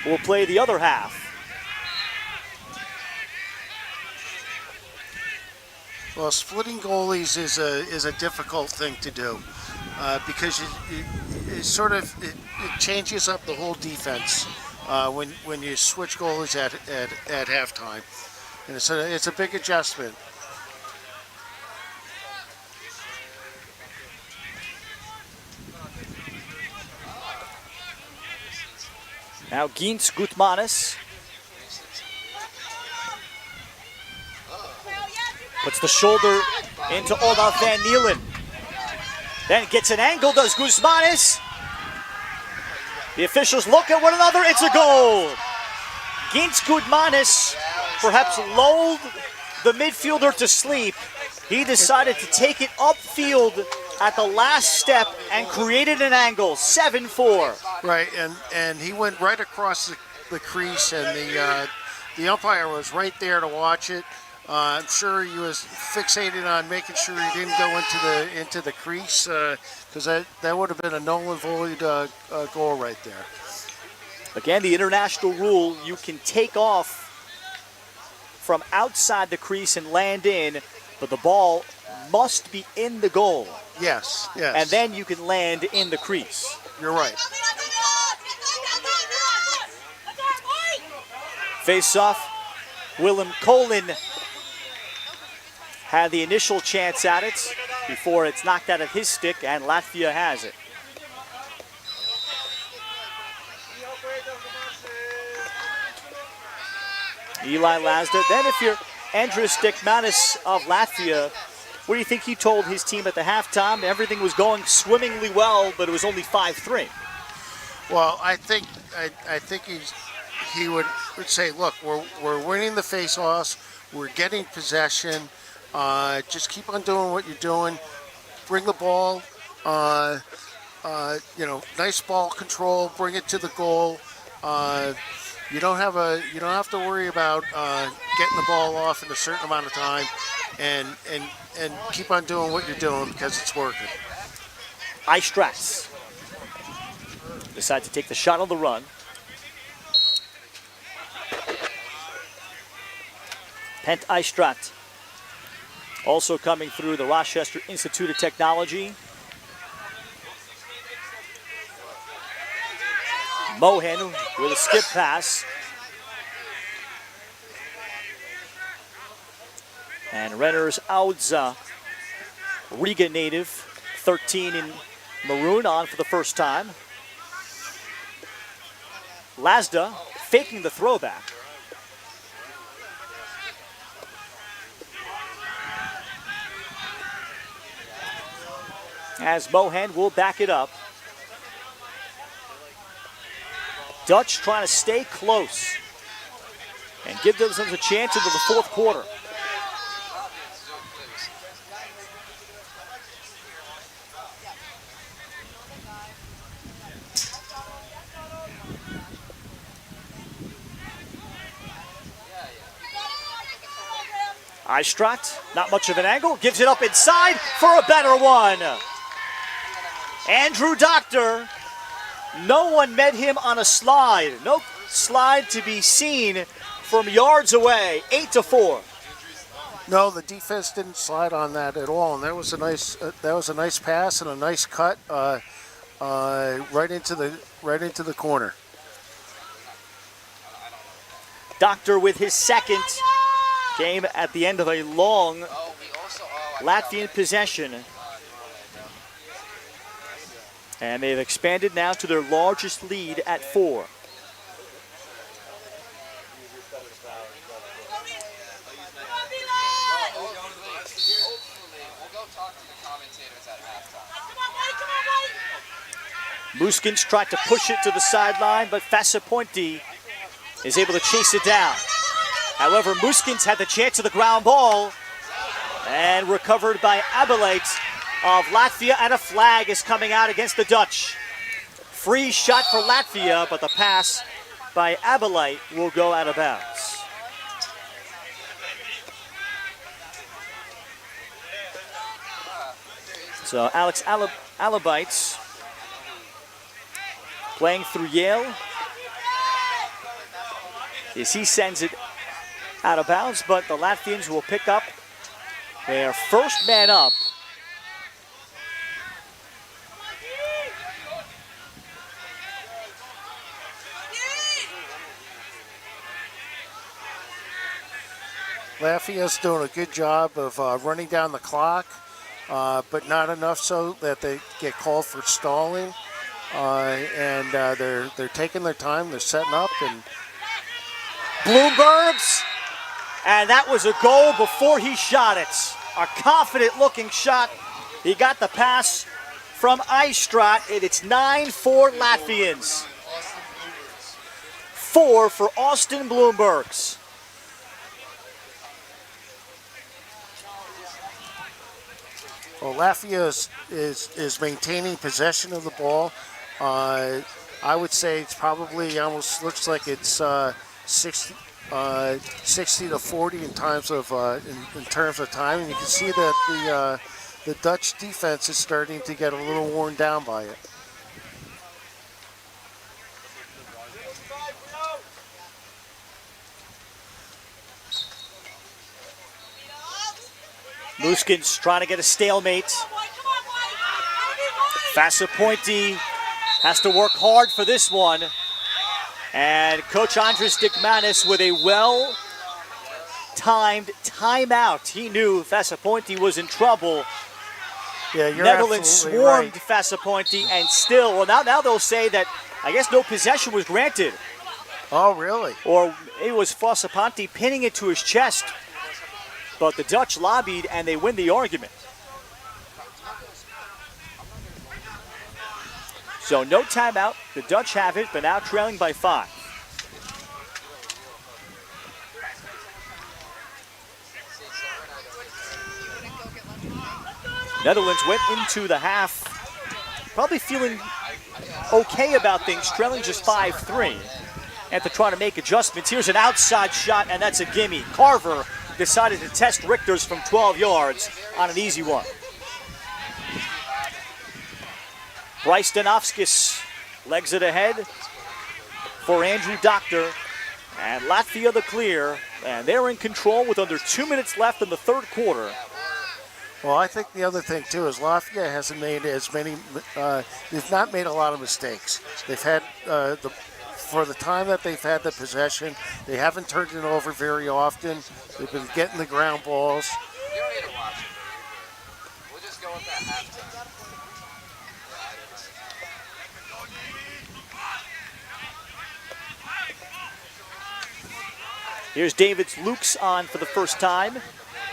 will play the other half. Well, splitting goalies is a difficult thing to do because it changes up the whole defense when you switch goalies at halftime, and it's a big adjustment. Now Gintz Gutmanis puts the shoulder into Olaf Van Nielen. Then gets an angle, does Gutmanis. The officials look at one another, it's a goal. Gintz Gutmanis perhaps lulled the midfielder to sleep. He decided to take it upfield at the last step and created an angle, 7-4. Right, and he went right across the crease, and the umpire was right there to watch it. I'm sure he was fixated on making sure he didn't go into the crease, because that would have been a null and void goal right there. Again, the international rule, you can take off from outside the crease and land in, but the ball must be in the goal. Yes, yes. And then you can land in the crease. You're right. Face-off, Willem Colin had the initial chance at it before it's knocked out of his stick, and Latvia has it. Eli Lasda. Then if you're Andris Dikmanis of Latvia, what do you think he told his team at the halftime? Everything was going swimmingly well, but it was only 5-3. Well, I think he would say, look, we're winning the face-offs, we're getting possession, just keep on doing what you're doing, bring the ball, nice ball control, bring it to the goal. You don't have to worry about getting the ball off in a certain amount of time, and keep on doing what you're doing because it's working. Eistratz decide to take the shot on the run. Pent Eistrat also coming through the Rochester Institute of Technology. Mohan with a skip pass. And Renners Audza, Riga native, 13 in maroon, on for the first time. Lasda faking the throwback. As Mohan will back it up. Dutch trying to stay close and give themselves a chance into the fourth quarter. Eistrat, not much of an angle, gives it up inside for a better one. Andrew Doctor, no one met him on a slide. No slide to be seen from yards away, 8-4. No, the defense didn't slide on that at all, and that was a nice pass and a nice cut right into the corner. Doctor with his second game at the end of a long Latvian possession. And they've expanded now to their largest lead at 4. Muskins tried to push it to the sideline, but Fasapointi is able to chase it down. However, Muskins had the chance of the ground ball and recovered by Emlc of Latvia, and a flag is coming out against the Dutch. Free shot for Latvia, but the pass by Emlc will go out of bounds. So Alex Alabites playing through Yale. As he sends it out of bounds, but the Latvians will pick up their first man up. Latvia's doing a good job of running down the clock, but not enough so that they get called for stalling. And they're taking their time. They're setting up, and Bloomberg's, and that was a goal before he shot it. A confident-looking shot. He got the pass from Aistrat, and it's 9-4 Latvians. 4 for Austin Bloomberg's. well, Latvia is maintaining possession of the ball. I would say it's probably almost looks like it's 60 to 40 in terms of time, and you can see that the Dutch defense is starting to get a little worn down by it. Muskins trying to get a stalemate. Fasapointi has to work hard for this one. And Coach Andris Dickmanis with a well-timed timeout. He knew Fasapointi was in trouble. Yeah, you're Netherlands absolutely swarmed right. Fasapointi, and still, well, now they'll say that, I guess no possession was granted. Oh, really? Or it was Fasapointi pinning it to his chest. But the Dutch lobbied, and they win the argument. So no timeout. The Dutch have it, but now trailing by 5. Netherlands went into the half probably feeling okay about things, trailing just 5-3. And to try to make adjustments. Here's an outside shot, and that's a gimme. Carver decided to test Richter's from 12 yards on an easy one. Bryce Donovskis legs it ahead for Andrew Doctor. And Latvia the clear. And they're in control with under 2 minutes left in the third quarter. Well, I think the other thing, too, is Latvia hasn't made as many, they've not made a lot of mistakes. They've had, for the time that they've had the possession, they haven't turned it over very often. They've been getting the ground balls. You don't need to watch it. We'll just go with that halftime. Here's David Lukes on for the first time.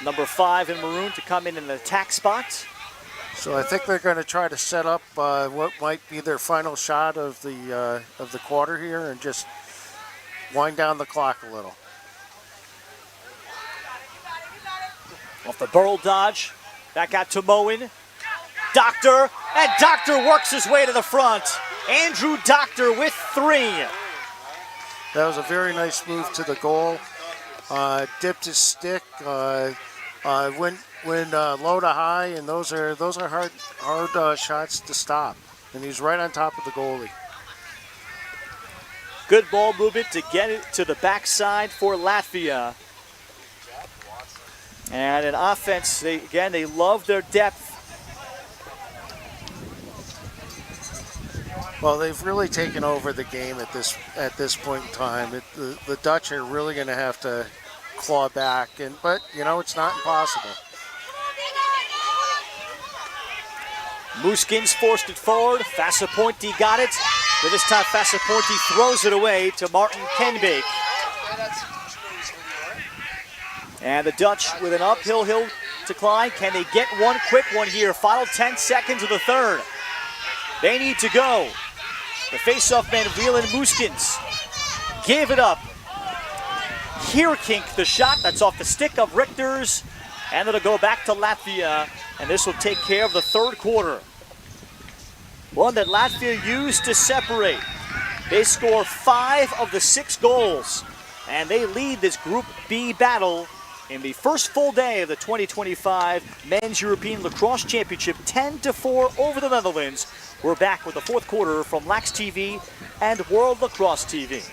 Number 5 in maroon to come in an attack spot. So I think they're going to try to set up what might be their final shot of the quarter here and just wind down the clock a little. Off the Burl dodge, back out to Moen. Doctor, and Doctor works his way to the front. Andrew Doctor with 3. That was a very nice move to the goal. Dipped his stick, went low to high, and those are hard shots to stop. And he's right on top of the goalie. Good ball movement to get it to the backside for Latvia. And in offense, they love their depth. Well, they've really taken over the game at this point in time. The Dutch are really going to have to claw back, but you know it's not impossible. Mooskins forced it forward. Fasapointi got it. But this time Fasapointi throws it away to Martin Kenbeek. And the Dutch with an uphill hill to climb. Can they get one quick one here? Final 10 seconds of the third. They need to go. The face-off man, Wieland Mooskins, gave it up. Kierkink the shot. That's off the stick of Richters. And it'll go back to Latvia. And this will take care of the third quarter. One that Latvia used to separate. They score 5 of the 6 goals. And they lead this Group B battle in the first full day of the 2025 Men's European Lacrosse Championship, 10-4 over the Netherlands. We're back with the fourth quarter from Lax TV and World Lacrosse TV.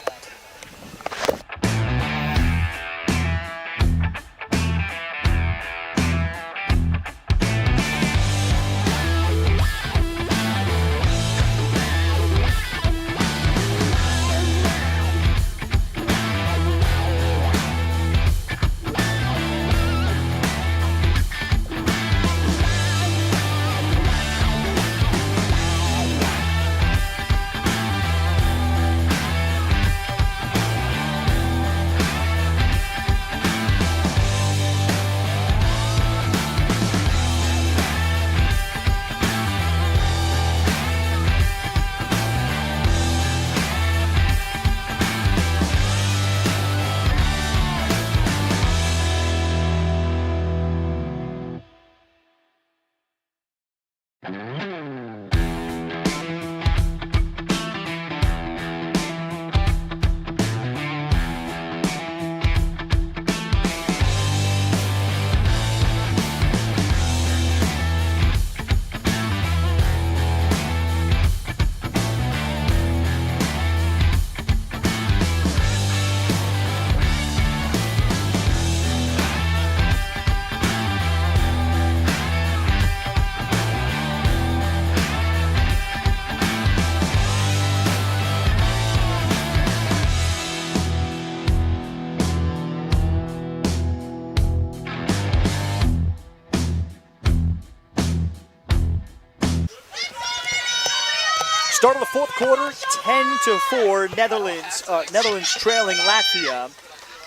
Start of the fourth quarter, 10-4, Netherlands trailing Latvia.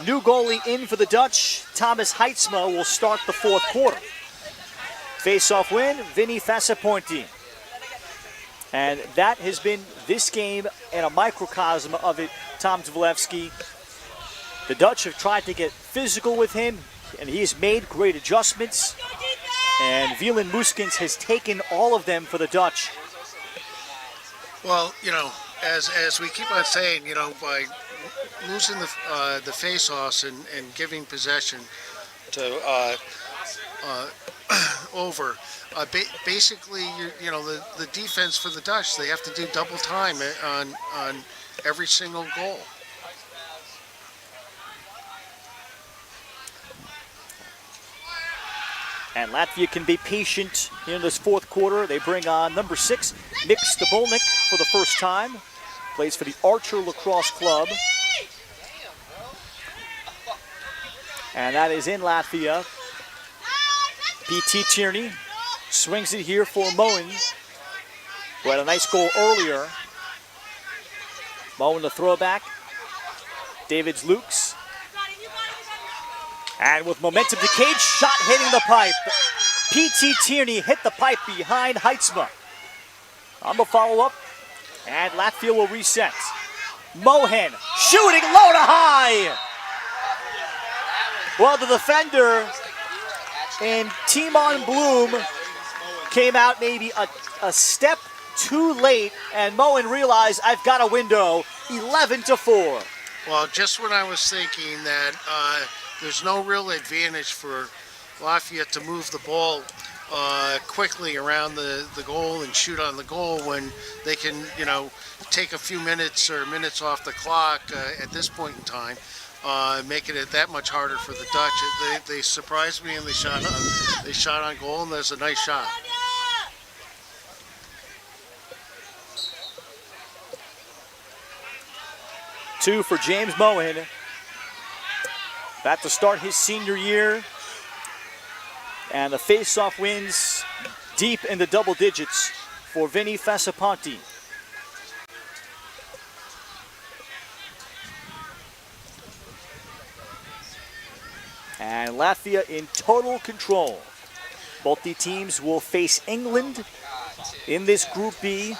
New goalie in for the Dutch, Thomas Heidsma, will start the fourth quarter. Face-off win, Vinny Fasapointi. And that has been this game and a microcosm of it, Tom Dvalevski. The Dutch have tried to get physical with him, and he has made great adjustments. And Wieland Mooskins has taken all of them for the Dutch. Well, you know, as we keep on saying, you know, by losing the face-offs and giving possession to over, basically, you know, the defense for the Dutch, they have to do double time on every single goal. And Latvia can be patient in this fourth quarter. They bring on number 6, Nick Stabolnik, for the first time. Plays for the Archer Lacrosse Club. And that is in Latvia. P.T. Tierney swings it here for Moen, who had a nice goal earlier. Moen the throwback. Davids Lukes. And with momentum to cage, shot hitting the pipe. P.T. Tierney hit the pipe behind Heidsma. On the follow-up, and Latvia will reset. Mohan shooting low to high. Well, the defender and Timon Bloom came out maybe a step too late, and Mohan realized, I've got a window, 11-4. Well, just when I was thinking that there's no real advantage for Latvia to move the ball quickly around the goal and shoot on the goal when they can, take a few minutes or minutes off the clock at this point in time, making it that much harder for the Dutch. They surprised me and they shot on goal, and there's a nice shot. Two for James Mohan. About to start his senior year. And the face-off wins deep in the double digits for Vinny Fasaponti. And Latvia in total control. Both the teams will face England in this Group B,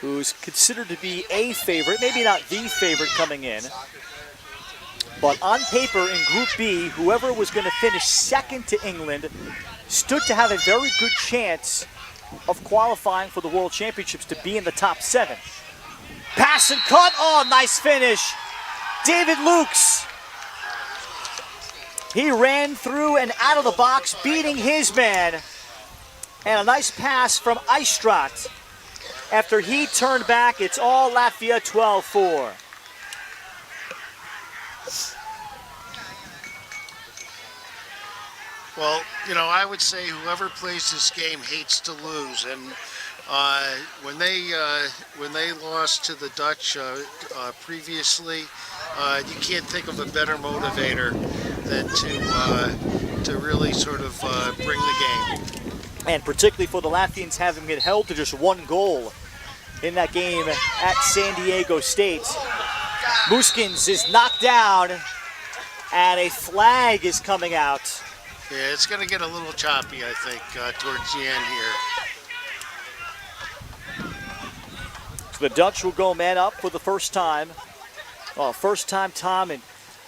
who's considered to be a favorite, maybe not the favorite coming in. But on paper in Group B, whoever was going to finish second to England stood to have a very good chance of qualifying for the World Championships to be in the top 7. Pass and cut. Oh, nice finish. David Lukes. He ran through and out of the box, beating his man. And a nice pass from Eistrat. After he turned back, it's all Latvia 12-4. Well, I would say whoever plays this game hates to lose, and when they lost to the Dutch previously, you can't think of a better motivator than to really sort of bring the game. And particularly for the Latvians having been held to just one goal in that game at San Diego State. Muskins is knocked down, and a flag is coming out. Yeah, it's going to get a little choppy, I think, towards the end here. So the Dutch will go man up for the first time. Well, first time, Tom, and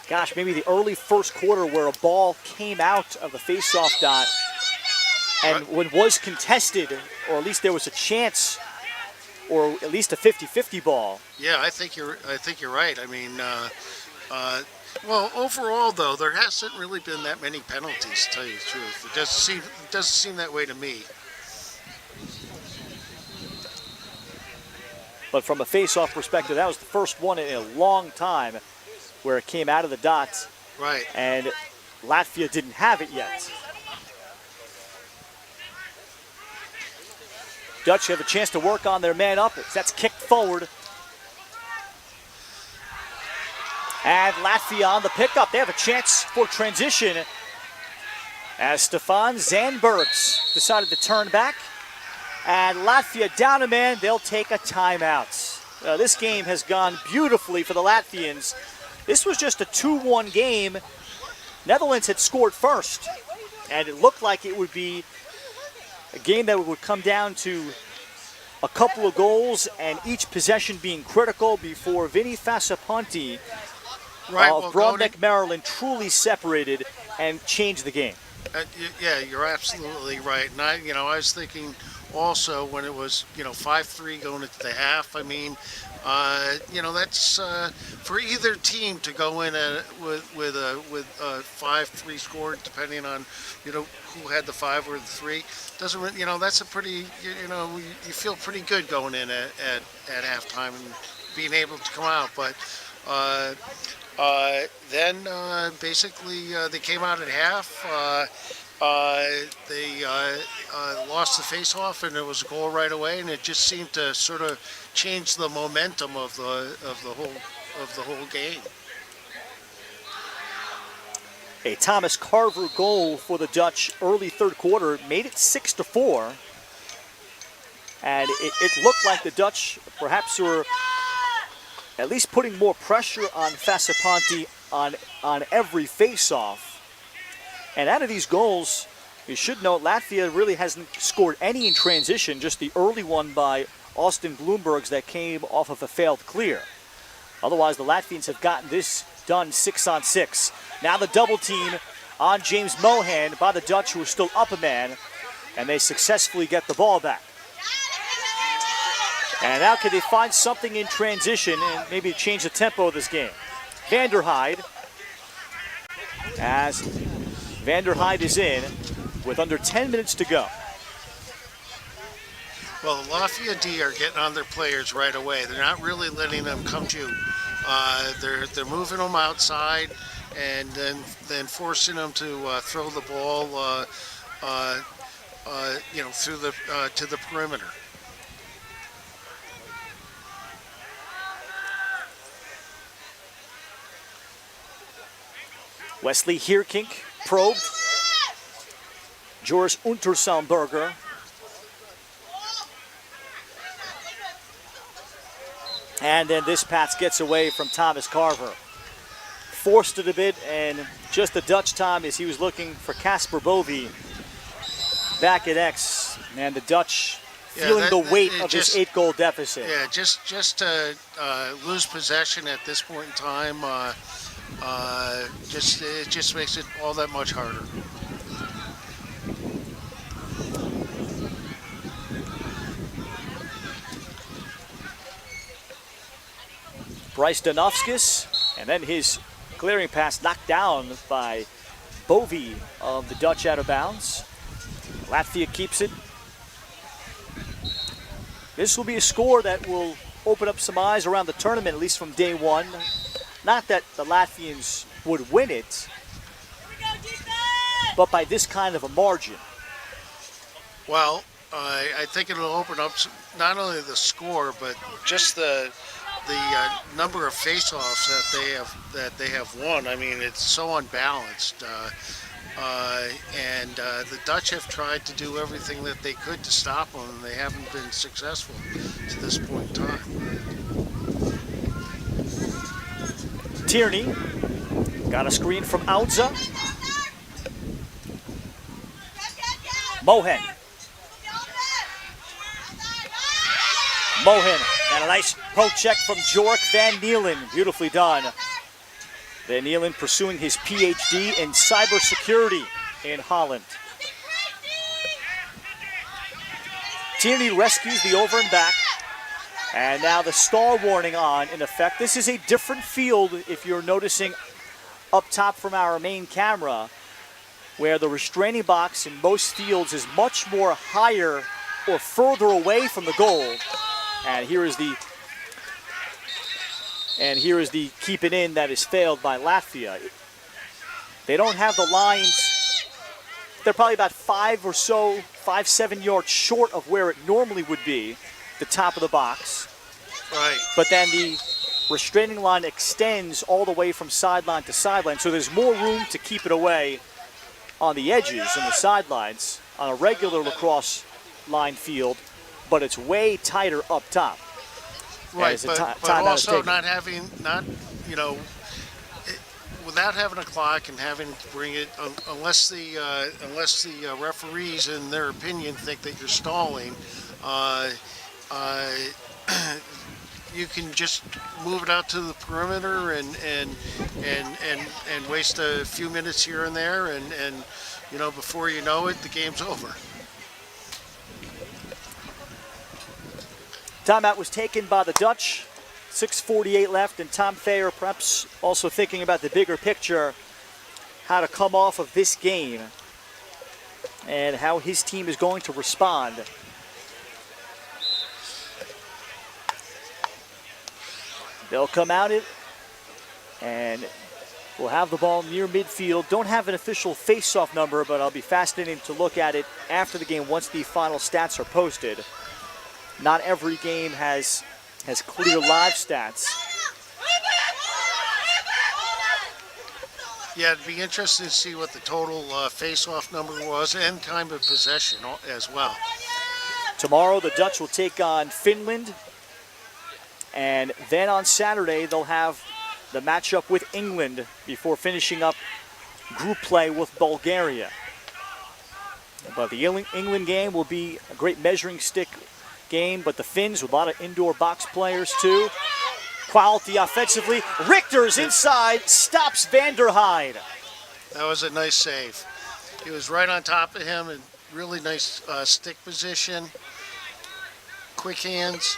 gosh, maybe the early first quarter where a ball came out of the face-off dot and when was contested, or at least there was a chance, or at least a 50-50 ball. Yeah, I think you're right. I mean, well, overall, though, there hasn't really been that many penalties, to tell you the truth. It doesn't seem that way to me. But from a face-off perspective, that was the first one in a long time where it came out of the dots. Right. And Latvia didn't have it yet. Dutch have a chance to work on their man up. That's kicked forward. And Latvia on the pickup. They have a chance for transition as Stefan Zandbergs decided to turn back. And Latvia down a man. They'll take a timeout. This game has gone beautifully for the Latvians. This was just a 2-1 game. Netherlands had scored first. And it looked like it would be a game that would come down to a couple of goals and each possession being critical before Vinny Fasaponti of Broadneck, Maryland truly separated and changed the game. Yeah, you're absolutely right. And I was thinking also when it was 5-3 going into the half. I mean, that's for either team to go in with a 5-3 score, depending on who had the 5 or the 3. Doesn't that's a pretty you feel pretty good going in at halftime and being able to come out, but. Then basically they came out at half. They lost the face-off, and it was a goal right away, and it just seemed to sort of change the momentum of the whole game. A Thomas Carver goal for the Dutch early third quarter made it 6-4, and it looked like the Dutch perhaps were at least putting more pressure on Fasaponti on every face-off. And out of these goals, you should note Latvia really hasn't scored any in transition, just the early one by Austin Bloombergs that came off of a failed clear. Otherwise, the Latvians have gotten this done 6-on-6. Now the double team on James Mohan by the Dutch, who are still up a man, and they successfully get the ball back. And now can they find something in transition and maybe change the tempo of this game? Vanderheide, as Vanderheide is in, with under 10 minutes to go. Well, Latvia D are getting on their players right away. They're not really letting them come to. They're moving them outside and then forcing them to throw the ball, through the to the perimeter. Wesley Heerkink probed. Joris Untersalmberger. And then this pass gets away from Thomas Carver. Forced it a bit, and just the Dutch time as he was looking for Casper Bovee back at X. And the Dutch feeling the weight of this 8-goal deficit. Yeah, just to lose possession at this point in time, it just makes it all that much harder. Bryce Donovskis, and then his clearing pass knocked down by Bovee of the Dutch out of bounds. Latvia keeps it. This will be a score that will open up some eyes around the tournament, at least from day one. Not that the Latvians would win it, but by this kind of a margin. Well, I think it'll open up not only the score, but just the number of face-offs that they have won. I mean, it's so unbalanced, and the Dutch have tried to do everything that they could to stop them, and they haven't been successful to this point in time. Tierney got a screen from Audza. Mohen. And a nice poke check from Jork Van Nielen. Beautifully done. Van Nielen pursuing his PhD in cybersecurity in Holland. Tierney rescues the over and back. And now the stall warning on in effect. This is a different field if you're noticing up top from our main camera, where the restraining box in most fields is much more higher or further away from the goal. And here is the keep it in that is failed by Latvia. They don't have the lines. They're probably about 5-7 yards short of where it normally would be, the top of the box. Right. But then the restraining line extends all the way from sideline to sideline, so there's more room to keep it away on the edges and the sidelines on a regular lacrosse line field, but it's way tighter up top. Right, but also without having a clock and having to bring it, unless the referees, in their opinion, think that you're stalling, you can just move it out to the perimeter and waste a few minutes here and there, and before you know it, the game's over. Timeout was taken by the Dutch. 6:48 left, and Tom Thayer perhaps also thinking about the bigger picture, how to come off of this game and how his team is going to respond. They'll come out it, and we'll have the ball near midfield. Don't have an official face-off number, but I'll be fascinated to look at it after the game once the final stats are posted. Not every game has clear live stats. Yeah, it'd be interesting to see what the total face-off number was and time of possession as well. Tomorrow the Dutch will take on Finland, and then on Saturday they'll have the matchup with England before finishing up group play with Bulgaria. But the England game will be a great measuring stick game, but the Finns with a lot of indoor box players too. Quality offensively. Richter's inside, stops Vanderheide. That was a nice save. He was right on top of him, and really nice stick position. Quick hands.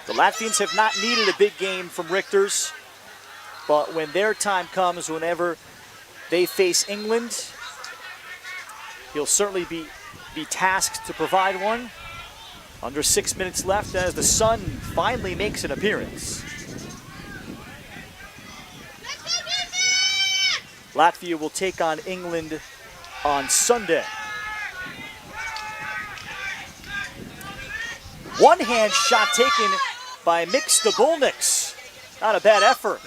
The Latvians have not needed a big game from Richter's. But when their time comes, whenever they face England, he'll certainly be tasked to provide one. Under 6 minutes left as the sun finally makes an appearance. Latvia will take on England on Sunday. One-hand shot taken by Mix Stobulniks. Not a bad effort.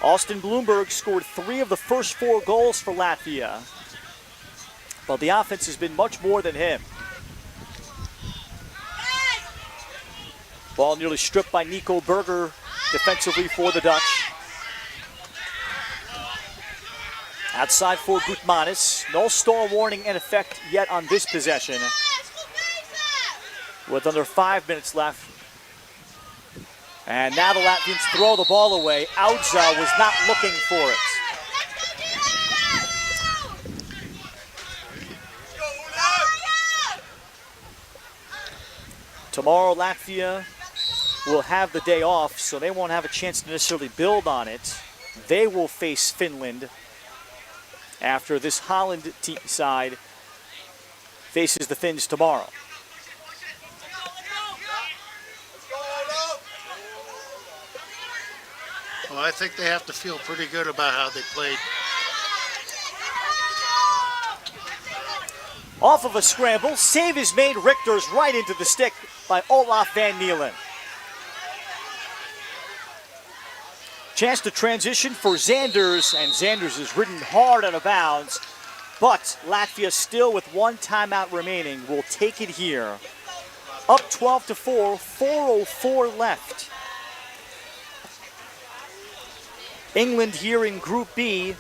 Austin Bloomberg scored 3 of the first 4 goals for Latvia, but the offense has been much more than him. Ball nearly stripped by Nico Berger defensively for the Dutch. Outside for Gutmanis. No stall warning in effect yet on this possession. With under 5 minutes left. And now the Latvians throw the ball away. Audza was not looking for it. Tomorrow, Latvia will have the day off, so they won't have a chance to necessarily build on it. They will face Finland after this Holland side faces the Finns tomorrow. Well, I think they have to feel pretty good about how they played. Off of a scramble, save is made. Richter's right into the stick by Olaf van Nielen. Chance to transition for Zanders, and Zanders is ridden hard out of bounds, but Latvia still with 1 timeout remaining will take it here. Up 12-4, 4:04 left. England here in Group B,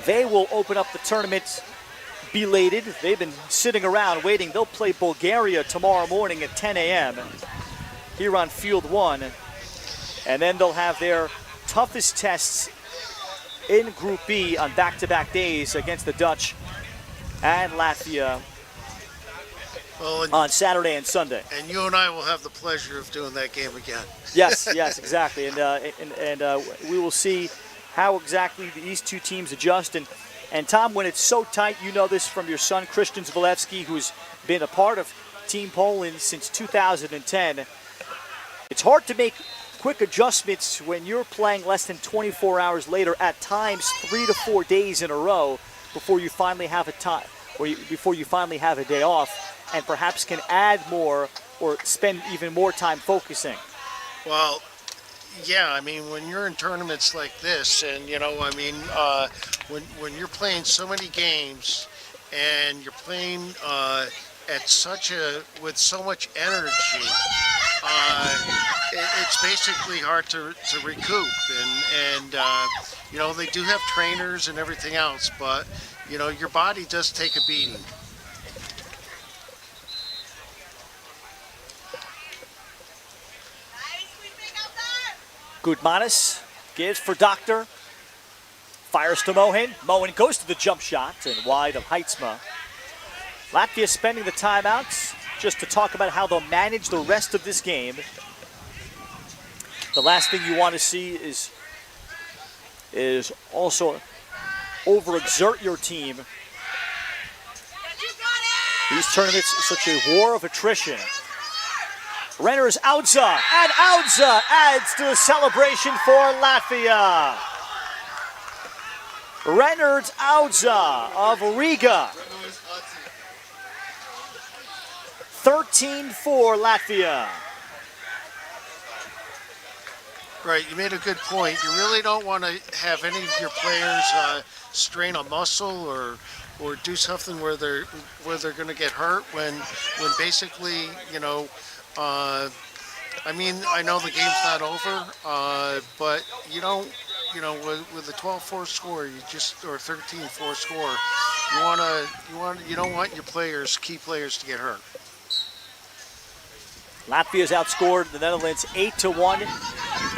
they will open up the tournament belated. They've been sitting around waiting. They'll play Bulgaria tomorrow morning at 10 a.m. here on Field 1. And then they'll have their toughest tests in Group B on back-to-back days against the Dutch and Latvia on Saturday and Sunday. And you and I will have the pleasure of doing that game again. Yes, exactly. And we will see how exactly these two teams adjust. And Tom, when it's so tight, you know this from your son, Christian Zvalewski, who's been a part of Team Poland since 2010. It's hard to make quick adjustments when you're playing less than 24 hours later, at times 3 to 4 days in a row before you finally have before you finally have a day off, and perhaps can add more or spend even more time focusing. Well, yeah, I mean, when you're in tournaments like this, and when you're playing so many games, and you're playing with so much energy, it's basically hard to recoup. And they do have trainers and everything else, but your body does take a beating. Gutmanis gives for Doctor. Fires to Mohin. Mohin goes to the jump shot and wide of Heitzma. Latvia spending the timeouts just to talk about how they'll manage the rest of this game. The last thing you want to see is also overexert your team. These tournaments are such a war of attrition. Renner's Audza, and Audza adds to the celebration for Latvia. Renner's Audza of Riga. 13-4 Latvia. Right, you made a good point. You really don't want to have any of your players strain a muscle or do something where they're going to get hurt when basically, I know the game's not over, but you don't, with a 12-4 score, or 13-4 score, you don't want your key players to get hurt. Latvia's outscored the Netherlands 8-1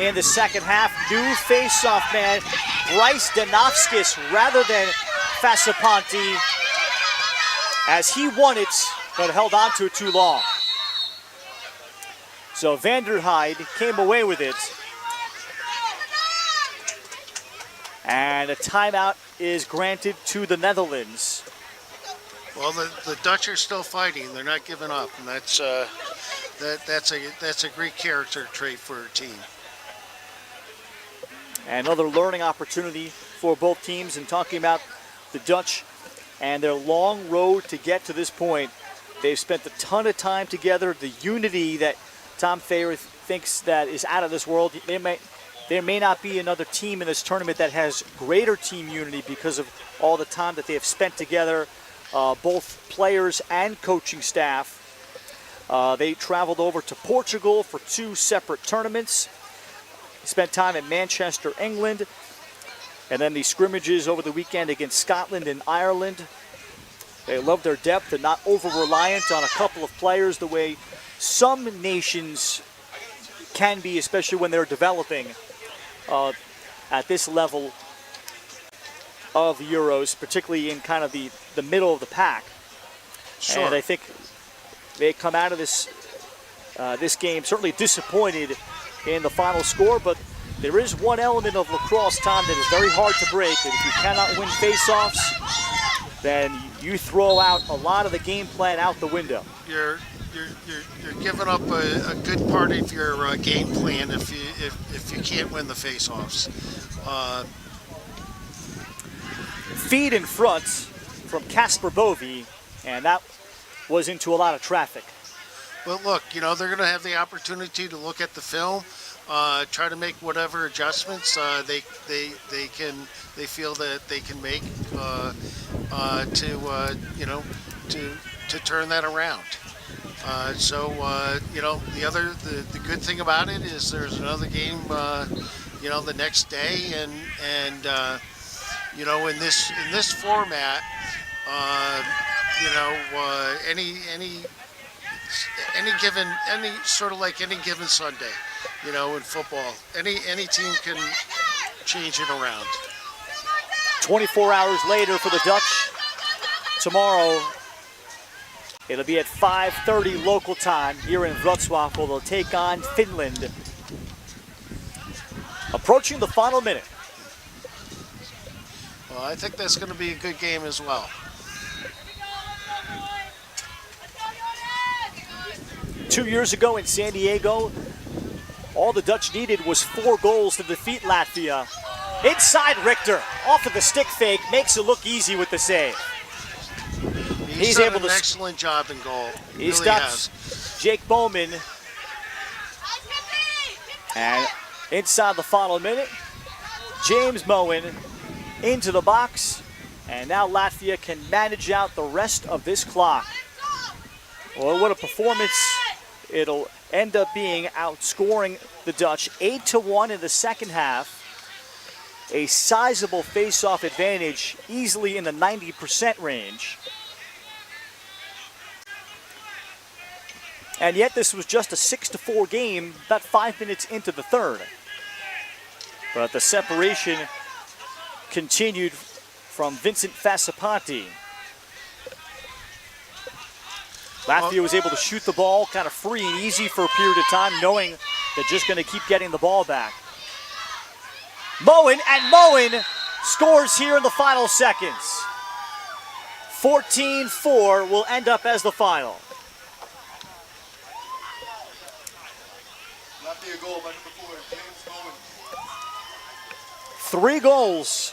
in the second half. New face-off man, Bryce Danofskis rather than Fasapanti, as he won it, but held on to it too long. So Vanderheide came away with it. And a timeout is granted to the Netherlands. Well, the Dutch are still fighting. They're not giving up, and that's a great character trait for a team. Another learning opportunity for both teams. And talking about the Dutch and their long road to get to this point, they've spent a ton of time together. The unity that Tom Thayer thinks that is out of this world. There may not be another team in this tournament that has greater team unity because of all the time that they have spent together, both players and coaching staff. They traveled over to Portugal for 2 separate tournaments. Spent time in Manchester, England, and then the scrimmages over the weekend against Scotland and Ireland. They love their depth and not over-reliant on a couple of players the way some nations can be, especially when they're developing at this level of the Euros, particularly in kind of the middle of the pack. Sure. And I think they come out of this game certainly disappointed in the final score, but there is one element of lacrosse, Tom, that is very hard to break. And if you cannot win face-offs, then you throw out a lot of the game plan out the window. You're giving up a good part of your game plan if you can't win the face-offs. Feed in front from Casper Bovey, and that was into a lot of traffic. Well, look, they're going to have the opportunity to look at the film, try to make whatever adjustments they feel that they can make to turn that around. The good thing about it is there's another game, the next day, and in this format, any given Sunday, in football, any team can change it around. 24 hours later for the Dutch. Tomorrow, it'll be at 5:30 local time here in Wrocław. They'll take on Finland. Approaching the final minute. Well, I think that's going to be a good game as well. Two years ago in San Diego, all the Dutch needed was 4 goals to defeat Latvia. Inside Richter, off of the stick fake, makes it look easy with the save. He's done an excellent job in goal. He really stops has. Jake Bowman. And inside the final minute, James Moen into the box. And now Latvia can manage out the rest of this clock. Well, what a performance. It'll end up being outscoring the Dutch 8-1 in the second half. A sizable face-off advantage, easily in the 90% range. And yet this was just a 6-4 game about 5 minutes into the third. But the separation continued from Vincent Fasapanti. Latvia was able to shoot the ball kind of free and easy for a period of time, knowing they're just going to keep getting the ball back. Moen scores here in the final seconds. 14-4 will end up as the final. Latvia goal by number 4, James Moen. 3 goals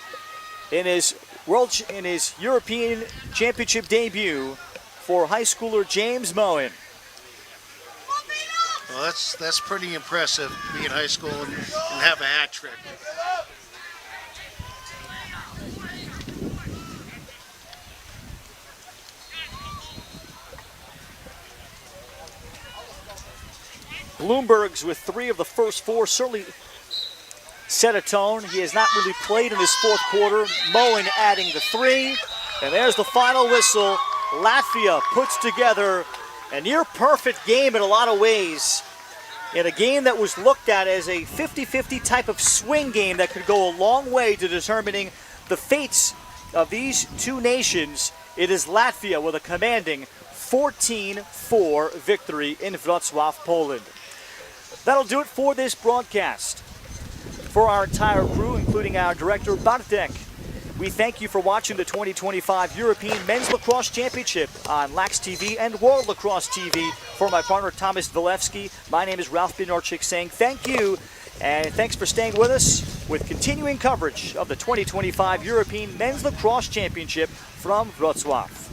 in his European Championship debut for high schooler James Moen. Well, that's pretty impressive, being high school and have a hat trick. Bloomberg's with 3 of the first 4, certainly set a tone. He has not really played in this fourth quarter. Moen adding the 3, and there's the final whistle. Latvia puts together a near perfect game in a lot of ways. in a game that was looked at as a 50-50 type of swing game that could go a long way to determining the fates of these two nations. It is Latvia with a commanding 14-4 victory in Wrocław, Poland. That'll do it for this broadcast. For our entire crew, including our director, Bartek, we thank you for watching the 2025 European Men's Lacrosse Championship on Lax TV and World Lacrosse TV. For my partner, Thomas Vilevsky, my name is Ralph Binorchik saying thank you, and thanks for staying with us with continuing coverage of the 2025 European Men's Lacrosse Championship from Wrocław.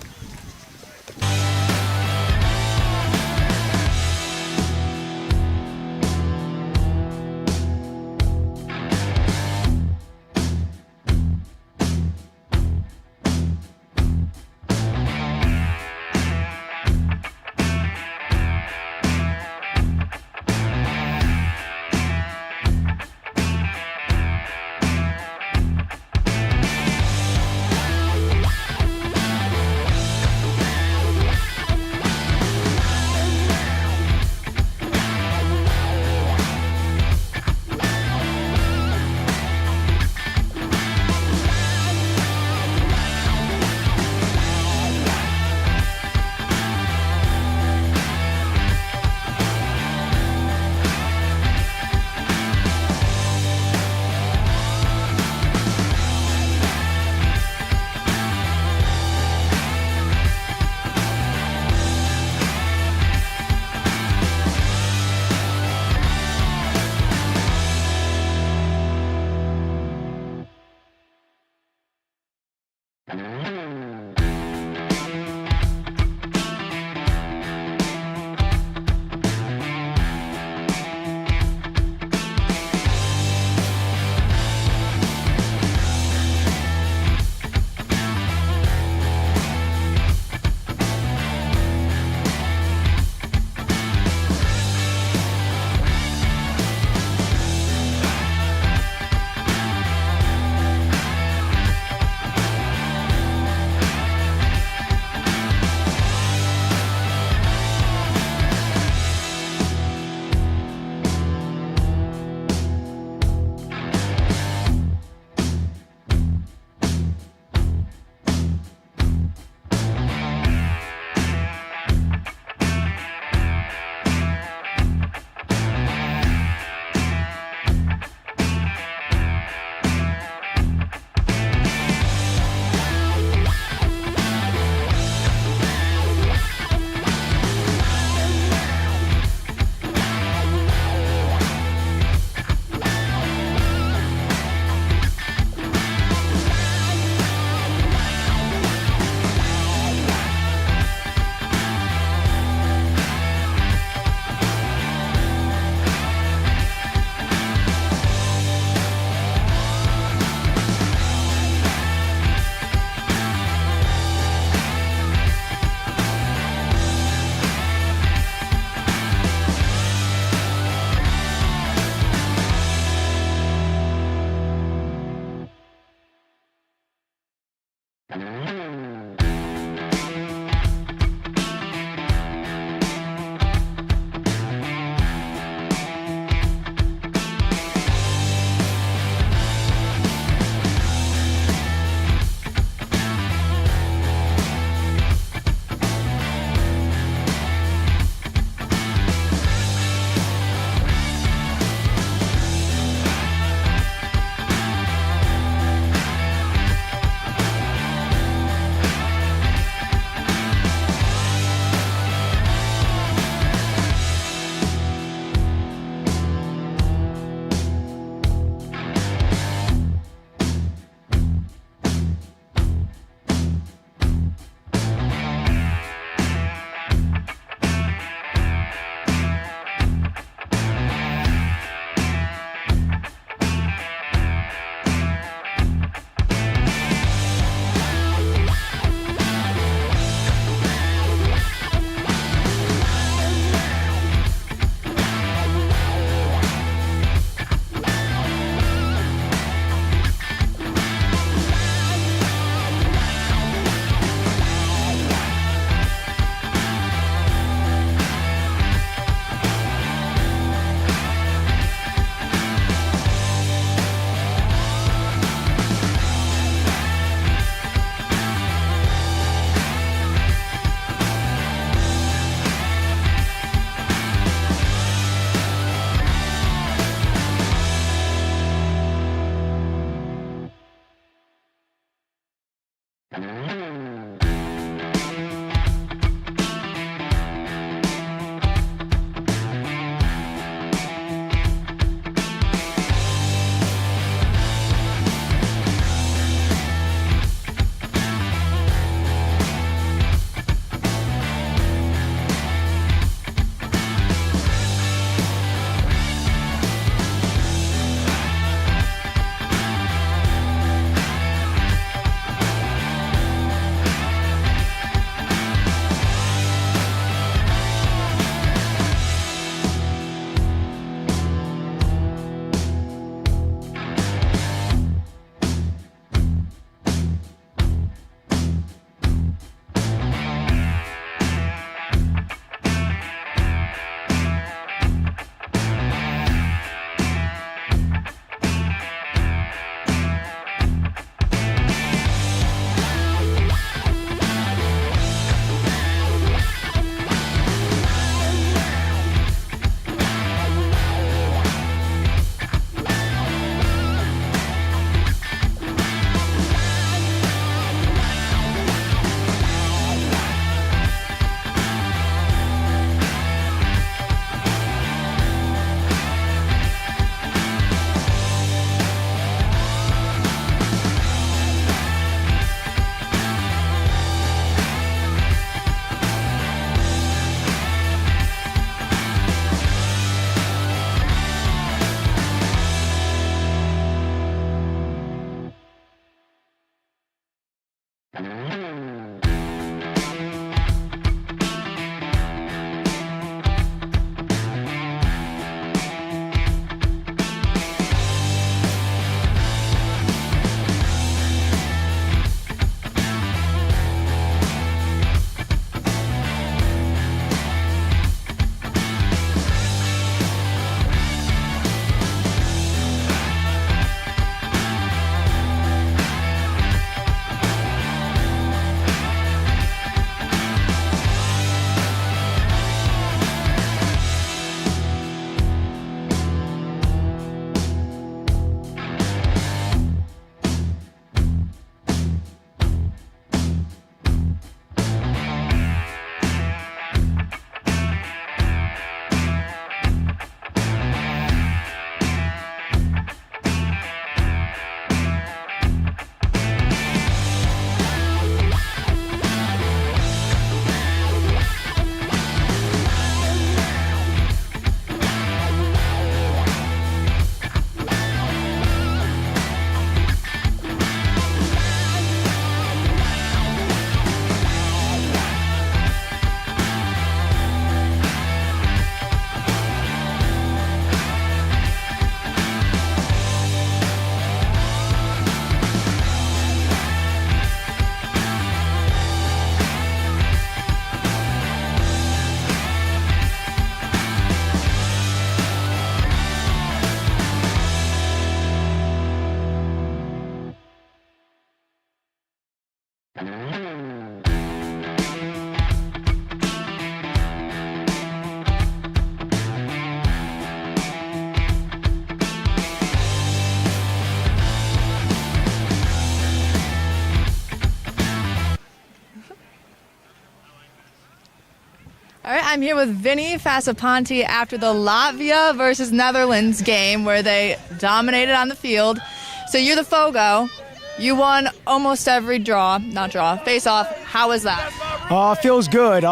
All right, I'm here with Vinny Fasapanti after the Latvia versus Netherlands game where they dominated on the field. So you're the Fogo. You won almost every face-off. How was that? Feels good.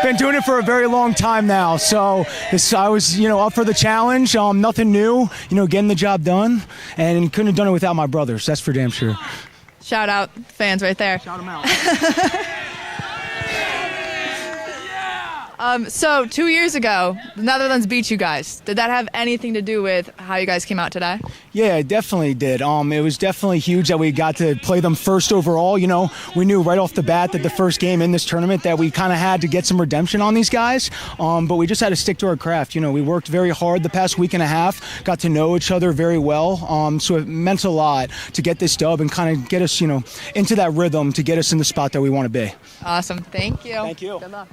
Been doing it for a very long time now, so I was, up for the challenge. Nothing new, getting the job done, and couldn't have done it without my brothers. That's for damn sure. Shout out fans right there. Shout them out. So 2 years ago, the Netherlands beat you guys. Did that have anything to do with how you guys came out today? Yeah, it definitely did. It was definitely huge that we got to play them first overall. We knew right off the bat that the first game in this tournament that we kind of had to get some redemption on these guys. But we just had to stick to our craft. We worked very hard the past week and a half, got to know each other very well. So it meant a lot to get this dub and kind of get us, into that rhythm to get us in the spot that we want to be. Awesome. Thank you. Thank you. Good luck.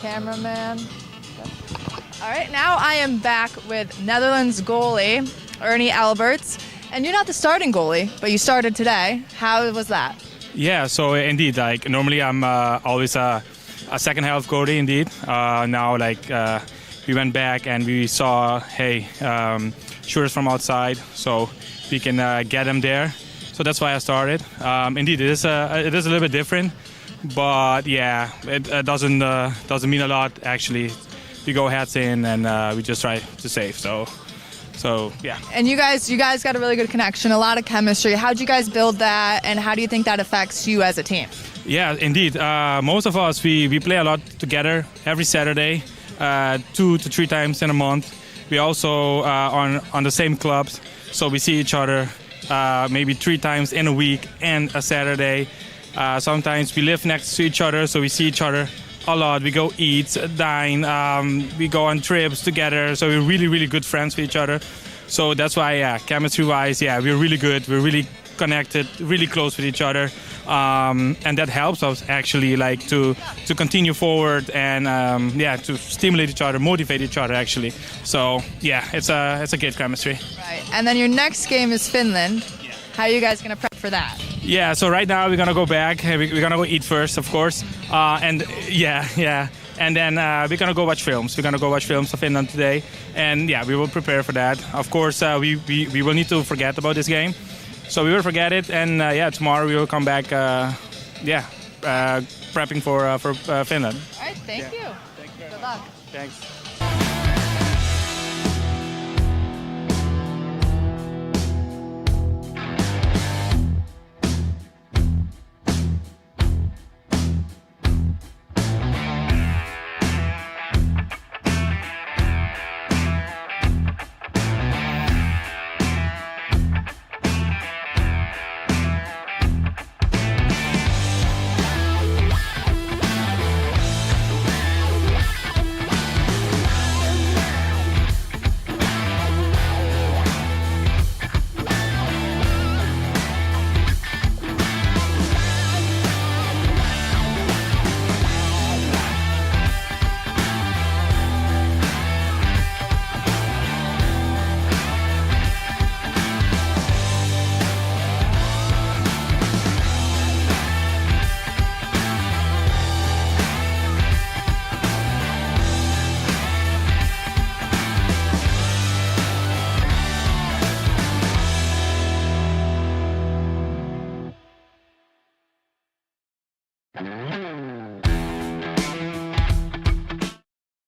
cameraman. All right, now I am back with Netherlands goalie Ernie Alberts, and you're not the starting goalie, but you started today. How was that? Yeah, so indeed, like normally I'm always a second half goalie. Indeed, now we went back and we saw, hey, shooters from outside, so we can get them there. So that's why I started. Indeed, it is a little bit different, but yeah, it doesn't mean a lot actually. We go heads in and we just try to save. So yeah. And you guys got a really good connection, a lot of chemistry. How'd you guys build that, and how do you think that affects you as a team? Yeah, indeed. Most of us we play a lot together every Saturday, 2 to 3 times in a month. We also on the same clubs, so we see each other maybe 3 times in a week and a Saturday. Sometimes we live next to each other, so we see each other a lot. We go eat, dine, we go on trips together, so we're really, really good friends with each other. So that's why, yeah, chemistry-wise, yeah, we're really good. We're really connected, really close with each other, and that helps us actually, like to continue forward and to stimulate each other, motivate each other actually. So yeah, it's a good chemistry. Right, and then your next game is Finland. How are you guys gonna prep for that? Yeah, so right now we're gonna go back. We're gonna go eat first, of course, and then we're gonna go watch films. We're gonna go watch films of Finland today, and yeah, we will prepare for that. Of course, we will need to forget about this game, so we will forget it, and tomorrow we will come back. Prepping for Finland. All right, thank you. Thank you. Good luck. Thanks.